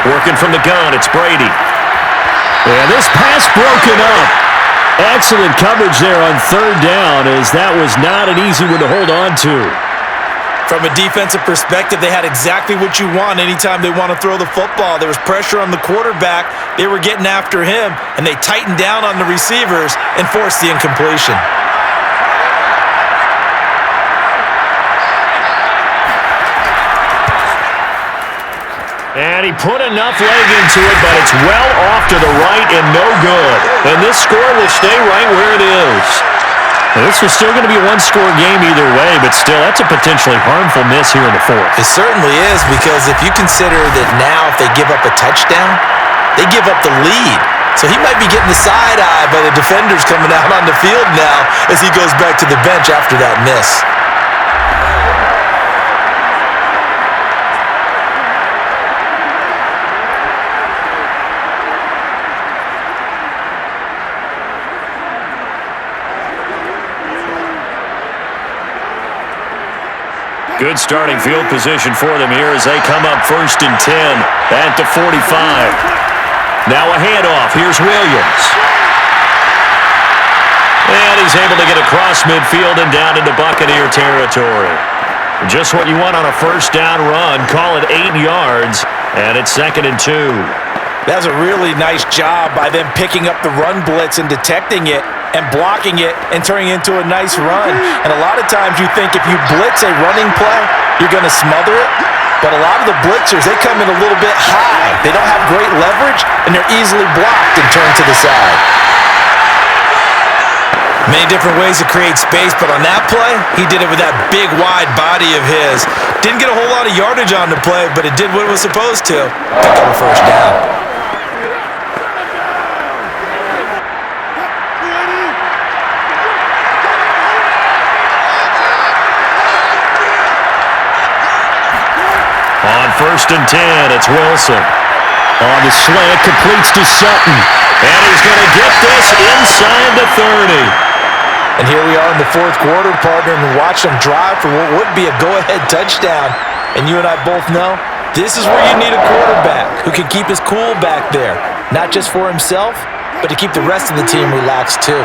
Speaker 2: Working from the gun, it's Brady. And this pass broken up. Excellent coverage there on 3rd down, as that was not an easy one to hold on to.
Speaker 3: From a defensive perspective, they had exactly what you want anytime they want to throw the football. There was pressure on the quarterback. They were getting after him, and they tightened down on the receivers and forced the incompletion.
Speaker 2: And he put enough leg into it, but it's well off to the right and no good. And this score will stay right where it is. Now, this was still going to be a one-score game either way, but still, that's a potentially harmful miss here in the fourth.
Speaker 3: It certainly is, because if you consider that now if they give up a touchdown, they give up the lead. So he might be getting the side-eye by the defenders coming out on the field now as he goes back to the bench after that miss.
Speaker 2: Good starting field position for them here as they come up 1st and 10 at the 45. Now a handoff. Here's Williams. And he's able to get across midfield and down into Buccaneer territory. Just what you want on a 1st down run. Call it 8 yards, and it's 2nd and 2.
Speaker 3: That was a really nice job by them picking up the run blitz and detecting it and blocking it and turning it into a nice run. And a lot of times you think if you blitz a running play, you're going to smother it. But a lot of the blitzers, they come in a little bit high. They don't have great leverage, and they're easily blocked and turned to the side. Many different ways to create space, but on that play, he did it with that big, wide body of his. Didn't get a whole lot of yardage on the play, but it did what it was supposed to. Pick up a 1st down.
Speaker 2: On 1st and 10, it's Wilson. On the slant, completes to Sutton. And he's going to get this inside the 30.
Speaker 3: And here we are in the 4th quarter, partner, and watch them drive for what would be a go-ahead touchdown. And you and I both know this is where you need a quarterback who can keep his cool back there. Not just for himself, but to keep the rest of the team relaxed too.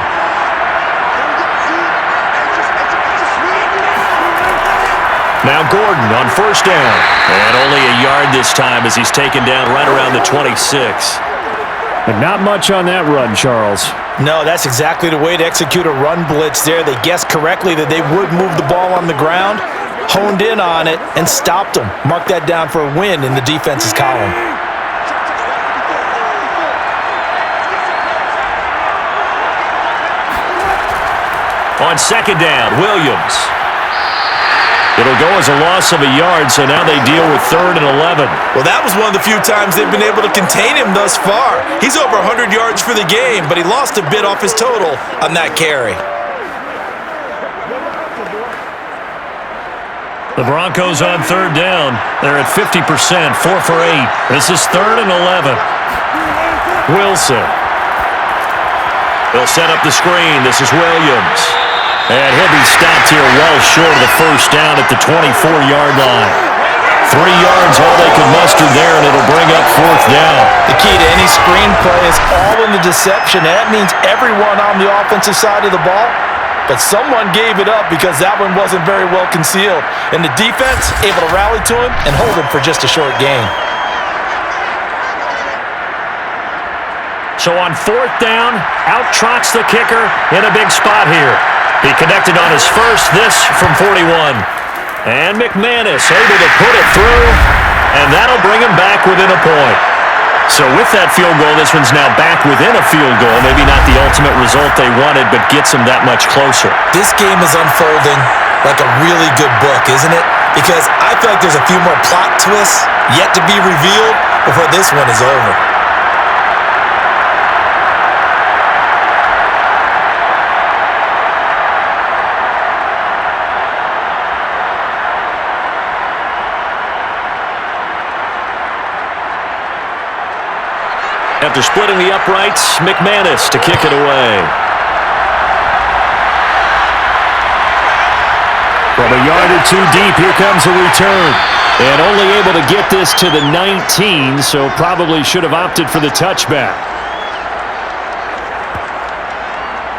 Speaker 2: Now Gordon on 1st down. And only a yard this time as he's taken down right around the 26.
Speaker 6: But not much on that run, Charles.
Speaker 3: No, that's exactly the way to execute a run blitz there. They guessed correctly that they would move the ball on the ground, honed in on it, and stopped them. Mark that down for a win in the defense's column.
Speaker 2: On 2nd down, Williams. It'll go as a loss of a yard, so now they deal with 3rd and 11.
Speaker 3: Well, that was one of the few times they've been able to contain him thus far. He's over 100 yards for the game, but he lost a bit off his total on that carry.
Speaker 2: The Broncos on 3rd down. They're at 50%, 4 for 8. This is 3rd and 11. Wilson. They'll set up the screen. This is Williams. And he'll be stopped here well short of the 1st down at the 24-yard line. 3 yards, all they can muster there, and it'll bring up 4th down.
Speaker 3: The key to any screen play is all in the deception. And that means everyone on the offensive side of the ball. But someone gave it up because that one wasn't very well concealed. And the defense able to rally to him and hold him for just a short gain.
Speaker 2: So on 4th down, out trots the kicker in a big spot here. He connected on his first, this from 41. And McManus able to put it through, and that'll bring him back within a point. So with that field goal, this one's now back within a field goal. Maybe not the ultimate result they wanted, but gets them that much closer.
Speaker 3: This game is unfolding like a really good book, isn't it? Because I feel like there's a few more plot twists yet to be revealed before this one is over.
Speaker 2: After splitting the uprights, McManus to kick it away. From a yard or two deep, here comes a return. And only able to get this to the 19, so probably should have opted for the touchback.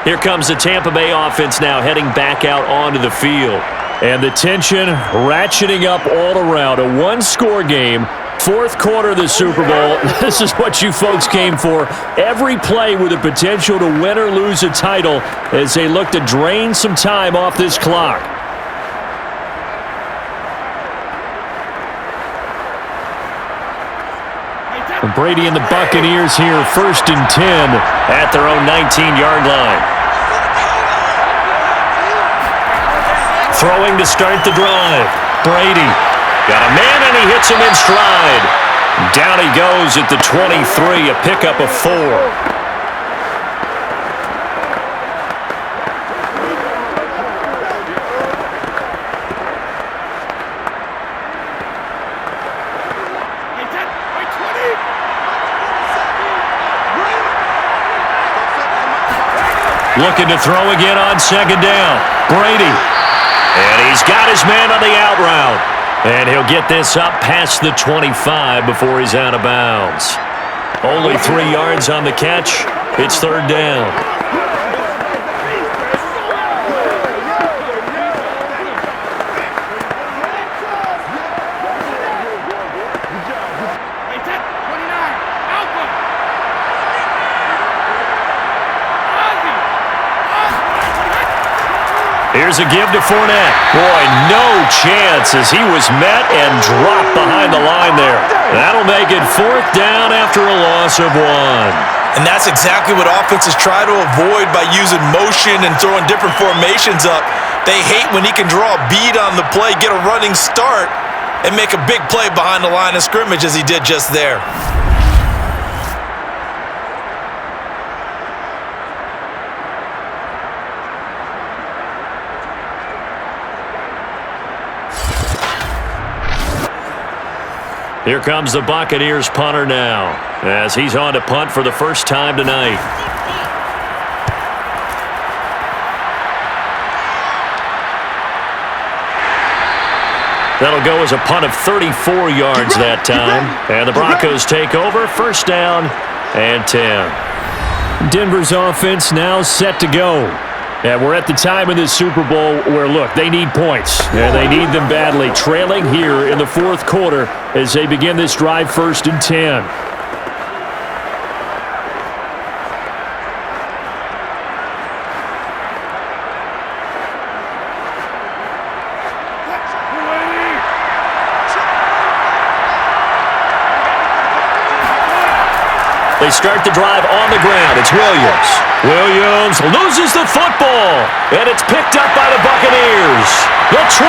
Speaker 2: Here comes the Tampa Bay offense now heading back out onto the field. And the tension ratcheting up all around. A one-score game. 4th quarter of the Super Bowl. This is what you folks came for. Every play with the potential to win or lose a title as they look to drain some time off this clock. And Brady and the Buccaneers here 1st and 10 at their own 19-yard line. Throwing to start the drive. Brady. Got a man, and he hits him in stride. Down he goes at the 23, a pickup of 4. Looking to throw again on 2nd down. Brady. And he's got his man on the out route. And he'll get this up past the 25 before he's out of bounds. Only 3 yards on the catch. It's 3rd down. Here's a give to Fournette. Boy, no chance as he was met and dropped behind the line there. That'll make it 4th down after a loss of 1.
Speaker 3: And that's exactly what offenses try to avoid by using motion and throwing different formations up. They hate when he can draw a bead on the play, get a running start, and make a big play behind the line of scrimmage as he did just there.
Speaker 2: Here comes the Buccaneers punter now, as he's on to punt for the first time tonight. That'll go as a punt of 34 yards that time. And the Broncos take over, 1st down and 10. Denver's offense now set to go. And we're at the time in this Super Bowl where, look, they need points. And they need them badly. Trailing here in the 4th quarter as they begin this drive 1st and 10. They start the drive on the ground. It's Williams. Williams loses the football, and it's picked up by the Buccaneers. The 20,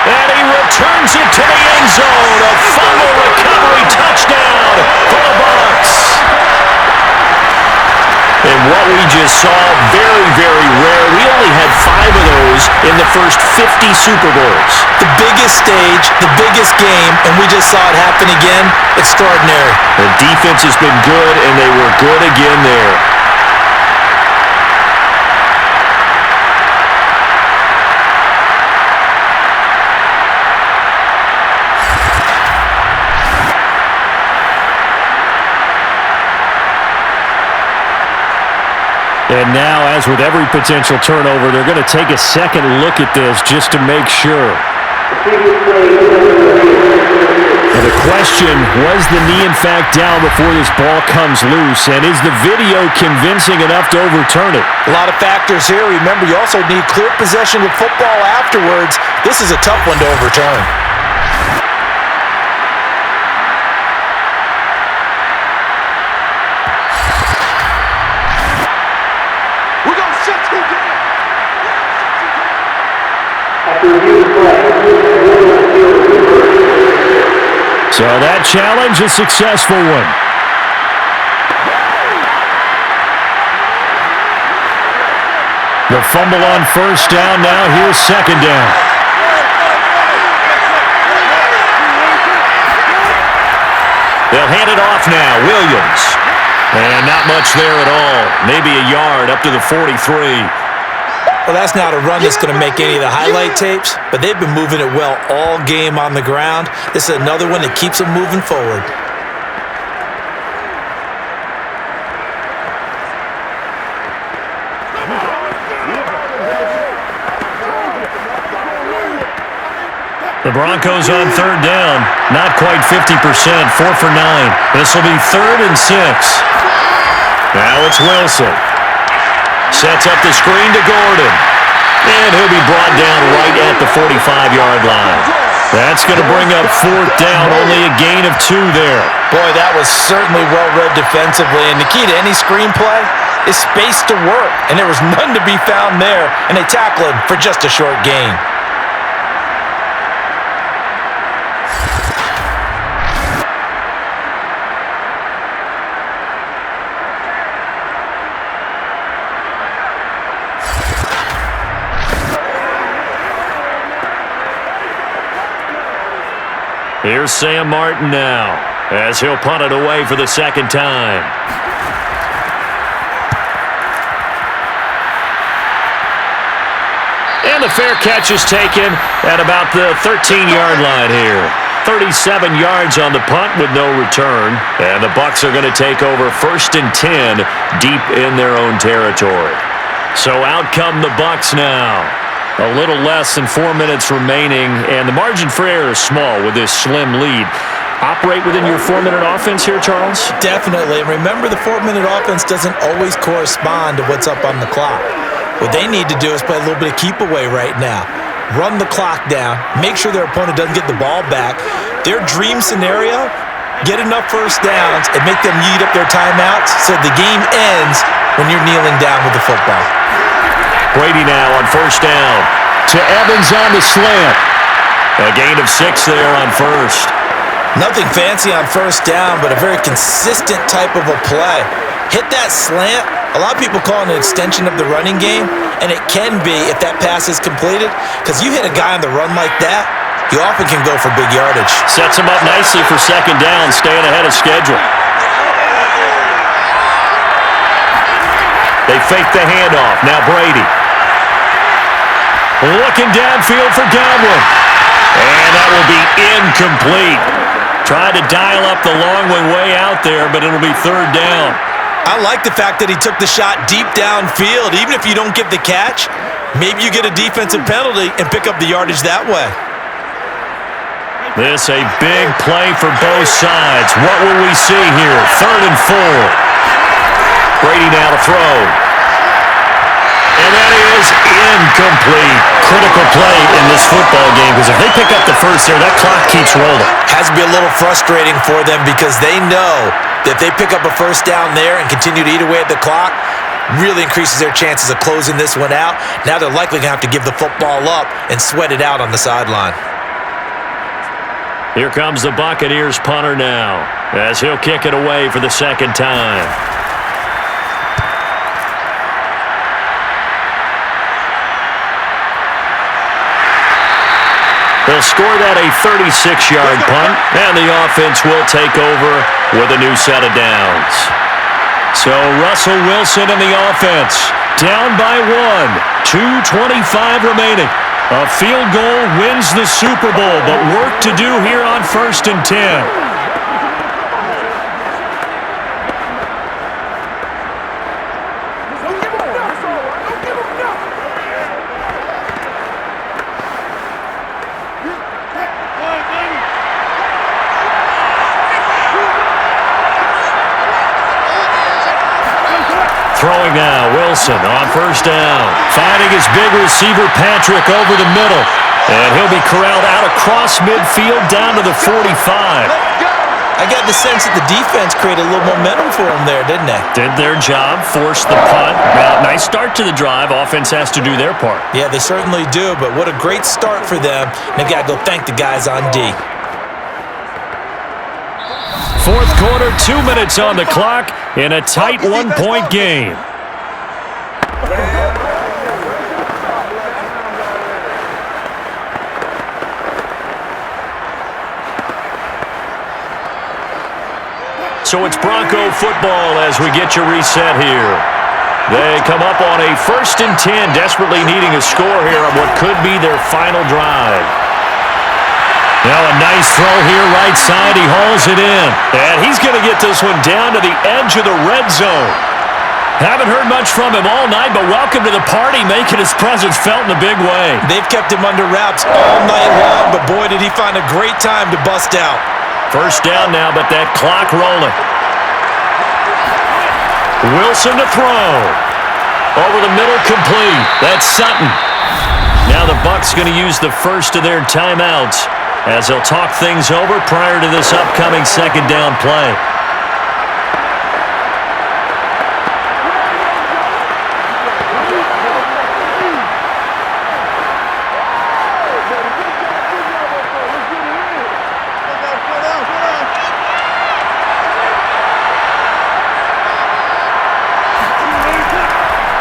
Speaker 2: and he returns it to the end zone. A fumble recovery touchdown for the Bucs. And what we just saw, very, very rare. We only had 5 of those in the first 50 Super Bowls.
Speaker 3: The biggest stage, the biggest game, and we just saw it happen again. Extraordinary.
Speaker 2: The defense has been good, and they were good again there. And now, as with every potential turnover, they're going to take a second look at this just to make sure. And the question, was the knee in fact down before this ball comes loose? And is the video convincing enough to overturn it?
Speaker 3: A lot of factors here. Remember, you also need clear possession of football afterwards. This is a tough one to overturn.
Speaker 5: We're going to shut you down.
Speaker 4: After review of play,
Speaker 2: So that challenge, a successful one. The fumble on first down. Now here's second down. They'll hand it off now. Williams. And not much there at all. Maybe a yard up to the 43.
Speaker 3: Well, that's not a run that's going to make any of the highlight tapes, but they've been moving it well all game on the ground. This is another one that keeps them moving forward.
Speaker 2: The Broncos on third down. Not quite 50%. 4 for 9. This will be 3rd and 6. Now it's Wilson. Sets up the screen to Gordon. And he'll be brought down right at the 45-yard line. That's going to bring up 4th down. Only a gain of 2 there.
Speaker 3: Boy, that was certainly well-read defensively. And the key to any screenplay is space to work. And there was none to be found there. And they tackled him for just a short gain.
Speaker 2: Here's Sam Martin now, as he'll punt it away for the second time. And the fair catch is taken at about the 13-yard line here. 37 yards on the punt with no return. And the Bucs are going to take over 1st and 10 deep in their own territory. So out come the Bucs now. A little less than 4 minutes remaining, and the margin for error is small with this slim lead. Operate within your 4-minute offense here, Charles?
Speaker 3: Definitely. And remember, the 4-minute offense doesn't always correspond to what's up on the clock. What they need to do is play a little bit of keep away right now. Run the clock down. Make sure their opponent doesn't get the ball back. Their dream scenario, get enough first downs and make them eat up their timeouts so the game ends when you're kneeling down with the football.
Speaker 2: Brady now on first down. To Evans on the slant. A gain of 6 there on first.
Speaker 3: Nothing fancy on first down, but a very consistent type of a play. Hit that slant. A lot of people call it an extension of the running game, and it can be if that pass is completed, because you hit a guy on the run like that, you often can go for big yardage.
Speaker 2: Sets him up nicely for second down, staying ahead of schedule. They fake the handoff. Now Brady. Looking downfield for Godwin. And that will be incomplete. Tried to dial up the long one way out there, but it'll be 3rd down.
Speaker 3: I like the fact that he took the shot deep downfield. Even if you don't get the catch, maybe you get a defensive penalty and pick up the yardage that way.
Speaker 2: This a big play for both sides. What will we see here? 3rd and 4. Brady now to throw. And that is incomplete. Critical play in this football game, because if they pick up the first there, that clock keeps rolling.
Speaker 3: Has to be a little frustrating for them because they know that if they pick up a first down there and continue to eat away at the clock, really increases their chances of closing this one out. Now they're likely going to have to give the football up and sweat it out on the sideline.
Speaker 2: Here comes the Buccaneers punter now, as he'll kick it away for the second time. They'll score that a 36-yard punt, and the offense will take over with a new set of downs. So Russell Wilson and the offense down by 1. 2:25 remaining. A field goal wins the Super Bowl, but work to do here on 1st and 10. Throwing now, Wilson on first down. Finding his big receiver, Patrick, over the middle. And he'll be corralled out across midfield down to the 45.
Speaker 3: I got the sense that the defense created a little momentum for them there, didn't they?
Speaker 2: Did their job, forced the punt. Now, nice start to the drive. Offense has to do their part.
Speaker 3: Yeah, they certainly do, but what a great start for them. And they got to go thank the guys on D.
Speaker 2: Fourth quarter, 2 minutes on the clock in a tight one-point game. So it's Bronco football as we get you reset here. They come up on a 1st and 10, desperately needing a score here on what could be their final drive. Now a nice throw here, right side. He hauls it in. And he's going to get this one down to the edge of the red zone. Haven't heard much from him all night, but welcome to the party, making his presence felt in a big way.
Speaker 3: They've kept him under wraps all night long, but boy, did he find a great time to bust out.
Speaker 2: First down now, but that clock rolling. Wilson to throw. Over the middle, complete. That's Sutton. Now the Bucs going to use the first of their timeouts as they'll talk things over prior to this upcoming second down play.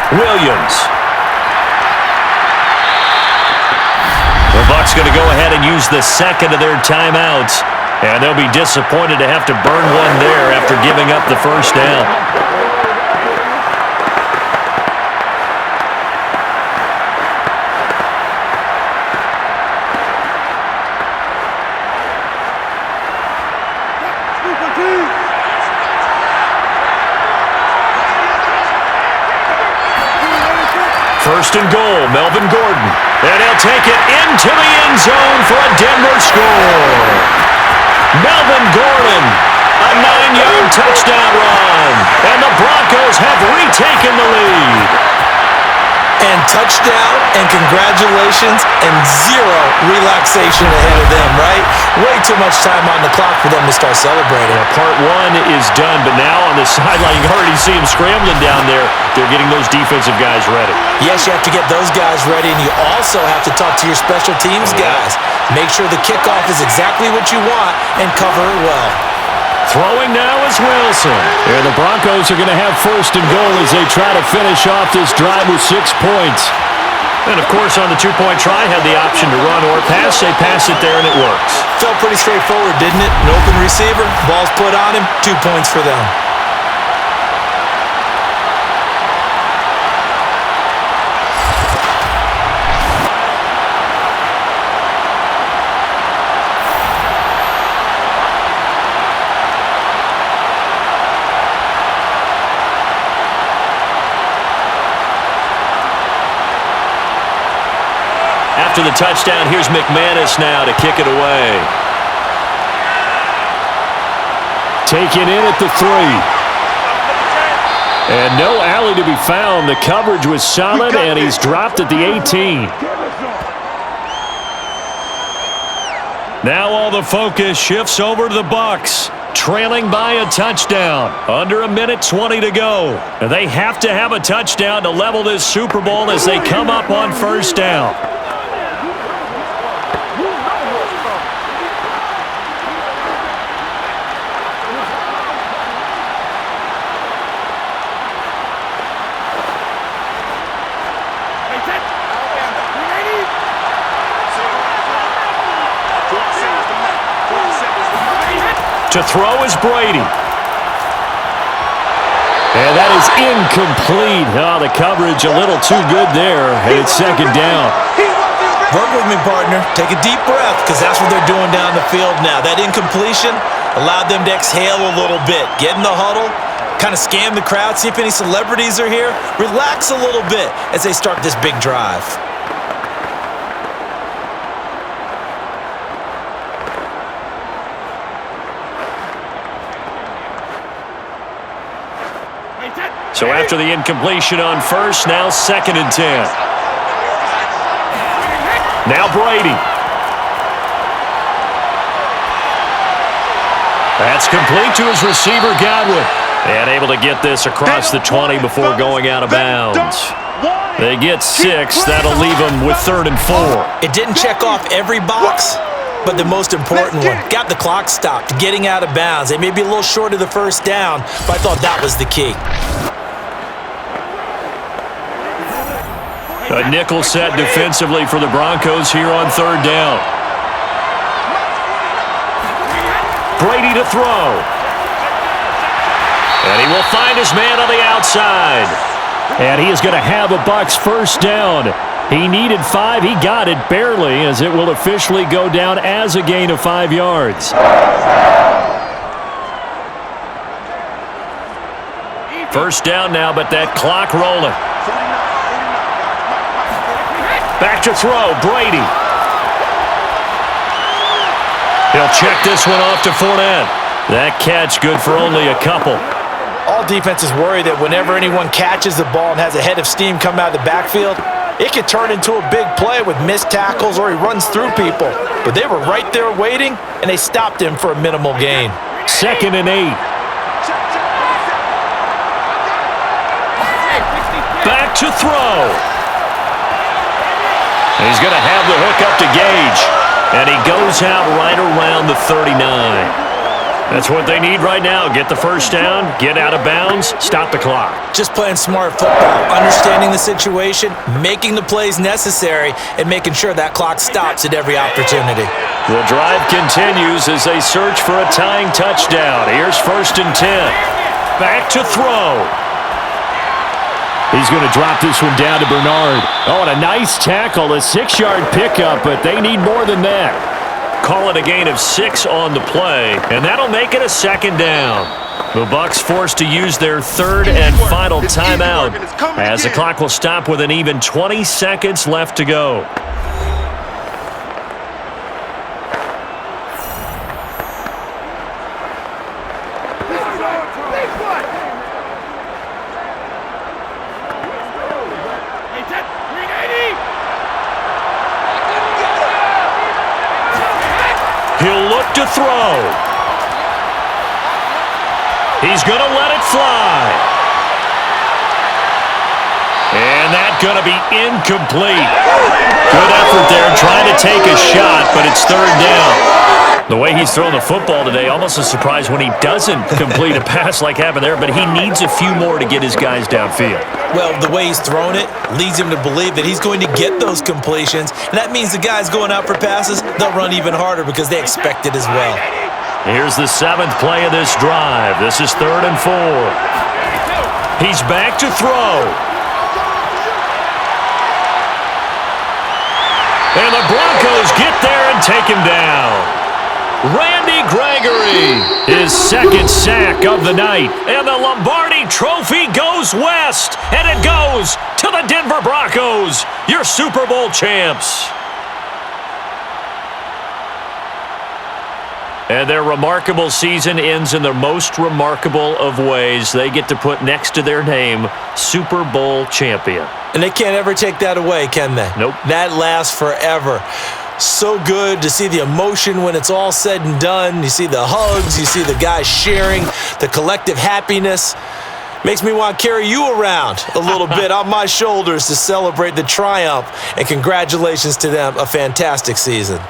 Speaker 2: Williams. The Bucs going to go ahead and use the second of their timeouts, and they'll be disappointed to have to burn one there after giving up the first down. First and goal, Melvin Gordon. And he'll take it into the end zone for a Denver score. Melvin Gordon, a 9-yard touchdown run. And the Broncos have retaken the lead.
Speaker 3: And touchdown, and congratulations, and zero relaxation ahead of them, right? Way too much time on the clock for them to start celebrating.
Speaker 2: Well, part one is done, but now on the sideline, you already see them scrambling down there. They're getting those defensive guys ready.
Speaker 3: Yes, you have to get those guys ready, and you also have to talk to your special teams guys. Make sure the kickoff is exactly what you want and cover it well.
Speaker 2: Throwing now is Wilson. And the Broncos are going to have first and goal as they try to finish off this drive with 6 points. And, of course, on the two-point try, had the option to run or pass. They pass it there, and it works.
Speaker 3: Felt pretty straightforward, didn't it? An open receiver, ball's put on him, 2 points for them.
Speaker 2: After the touchdown, here's McManus now to kick it away. Taken in at the 3. And no alley to be found. The coverage was solid, and he's dropped at the 18. Now all the focus shifts over to the Bucs, trailing by a touchdown. Under a minute 20 to go. And they have to have a touchdown to level this Super Bowl as they come up on first down. To throw is Brady. And that is incomplete. Oh, the coverage a little too good there, and it's second down.
Speaker 3: Work with me, partner. Take a deep breath, because that's what they're doing down the field now. That incompletion allowed them to exhale a little bit. Get in the huddle, kind of scan the crowd, see if any celebrities are here. Relax a little bit as they start this big drive.
Speaker 2: So after the incompletion on first, now 2nd and 10. Now Brady. That's complete to his receiver, Godwin. And able to get this across the 20 before going out of bounds. They get 6. That'll leave them with 3rd and 4.
Speaker 3: It didn't check off every box, but the most important one. Got the clock stopped, getting out of bounds. They may be a little short of the first down, but I thought that was the key.
Speaker 2: A nickel set defensively for the Broncos here on 3rd down. Brady to throw. And he will find his man on the outside. And he is going to have a Bucs first down. He needed 5. He got it barely, as it will officially go down as a gain of 5 yards. First down now, but that clock rolling. Back to throw, Brady. He'll check this one off to Fournette. That catch good for only a couple.
Speaker 3: All defenses worry that whenever anyone catches the ball and has a head of steam come out of the backfield, it could turn into a big play with missed tackles or he runs through people. But they were right there waiting, and they stopped him for a minimal gain.
Speaker 2: 2nd and 8. Back to throw. He's going to have the hook up to Gage. And he goes out right around the 39. That's what they need right now. Get the first down, get out of bounds, stop the clock.
Speaker 3: Just playing smart football, understanding the situation, making the plays necessary, and making sure that clock stops at every opportunity.
Speaker 2: The drive continues as they search for a tying touchdown. Here's 1st and 10. Back to throw. He's going to drop this one down to Bernard. Oh, and a nice tackle, a 6-yard pickup, but they need more than that. Call it a gain of 6 on the play, and that'll make it a 2nd down. The Bucs forced to use their 3rd and final timeout as the clock will stop with an even 20 seconds left to go. He'll look to throw. He's going to let it fly. And that's going to be incomplete. Good effort there trying to take a shot, but it's 3rd down. The way he's throwing the football today, almost a surprise when he doesn't complete a pass like happened there, but he needs a few more to get his guys downfield.
Speaker 3: Well, the way he's thrown it leads him to believe that he's going to get those completions, and that means the guys going out for passes, they'll run even harder because they expect it as well.
Speaker 2: Here's the 7th play of this drive. This is 3rd and 4. He's back to throw. And the Broncos get there and take him down. Randy Gregory, his 2nd sack of the night. And the Lombardi Trophy goes west. And it goes to the Denver Broncos, your Super Bowl champs. And their remarkable season ends in the most remarkable of ways. They get to put next to their name, Super Bowl champion.
Speaker 3: And they can't ever take that away, can they?
Speaker 2: Nope.
Speaker 3: That lasts forever. So good to see the emotion when it's all said and done. You see the hugs, you see the guys sharing, the collective happiness. Makes me want to carry you around a little bit on my shoulders to celebrate the triumph. And congratulations to them, a fantastic season.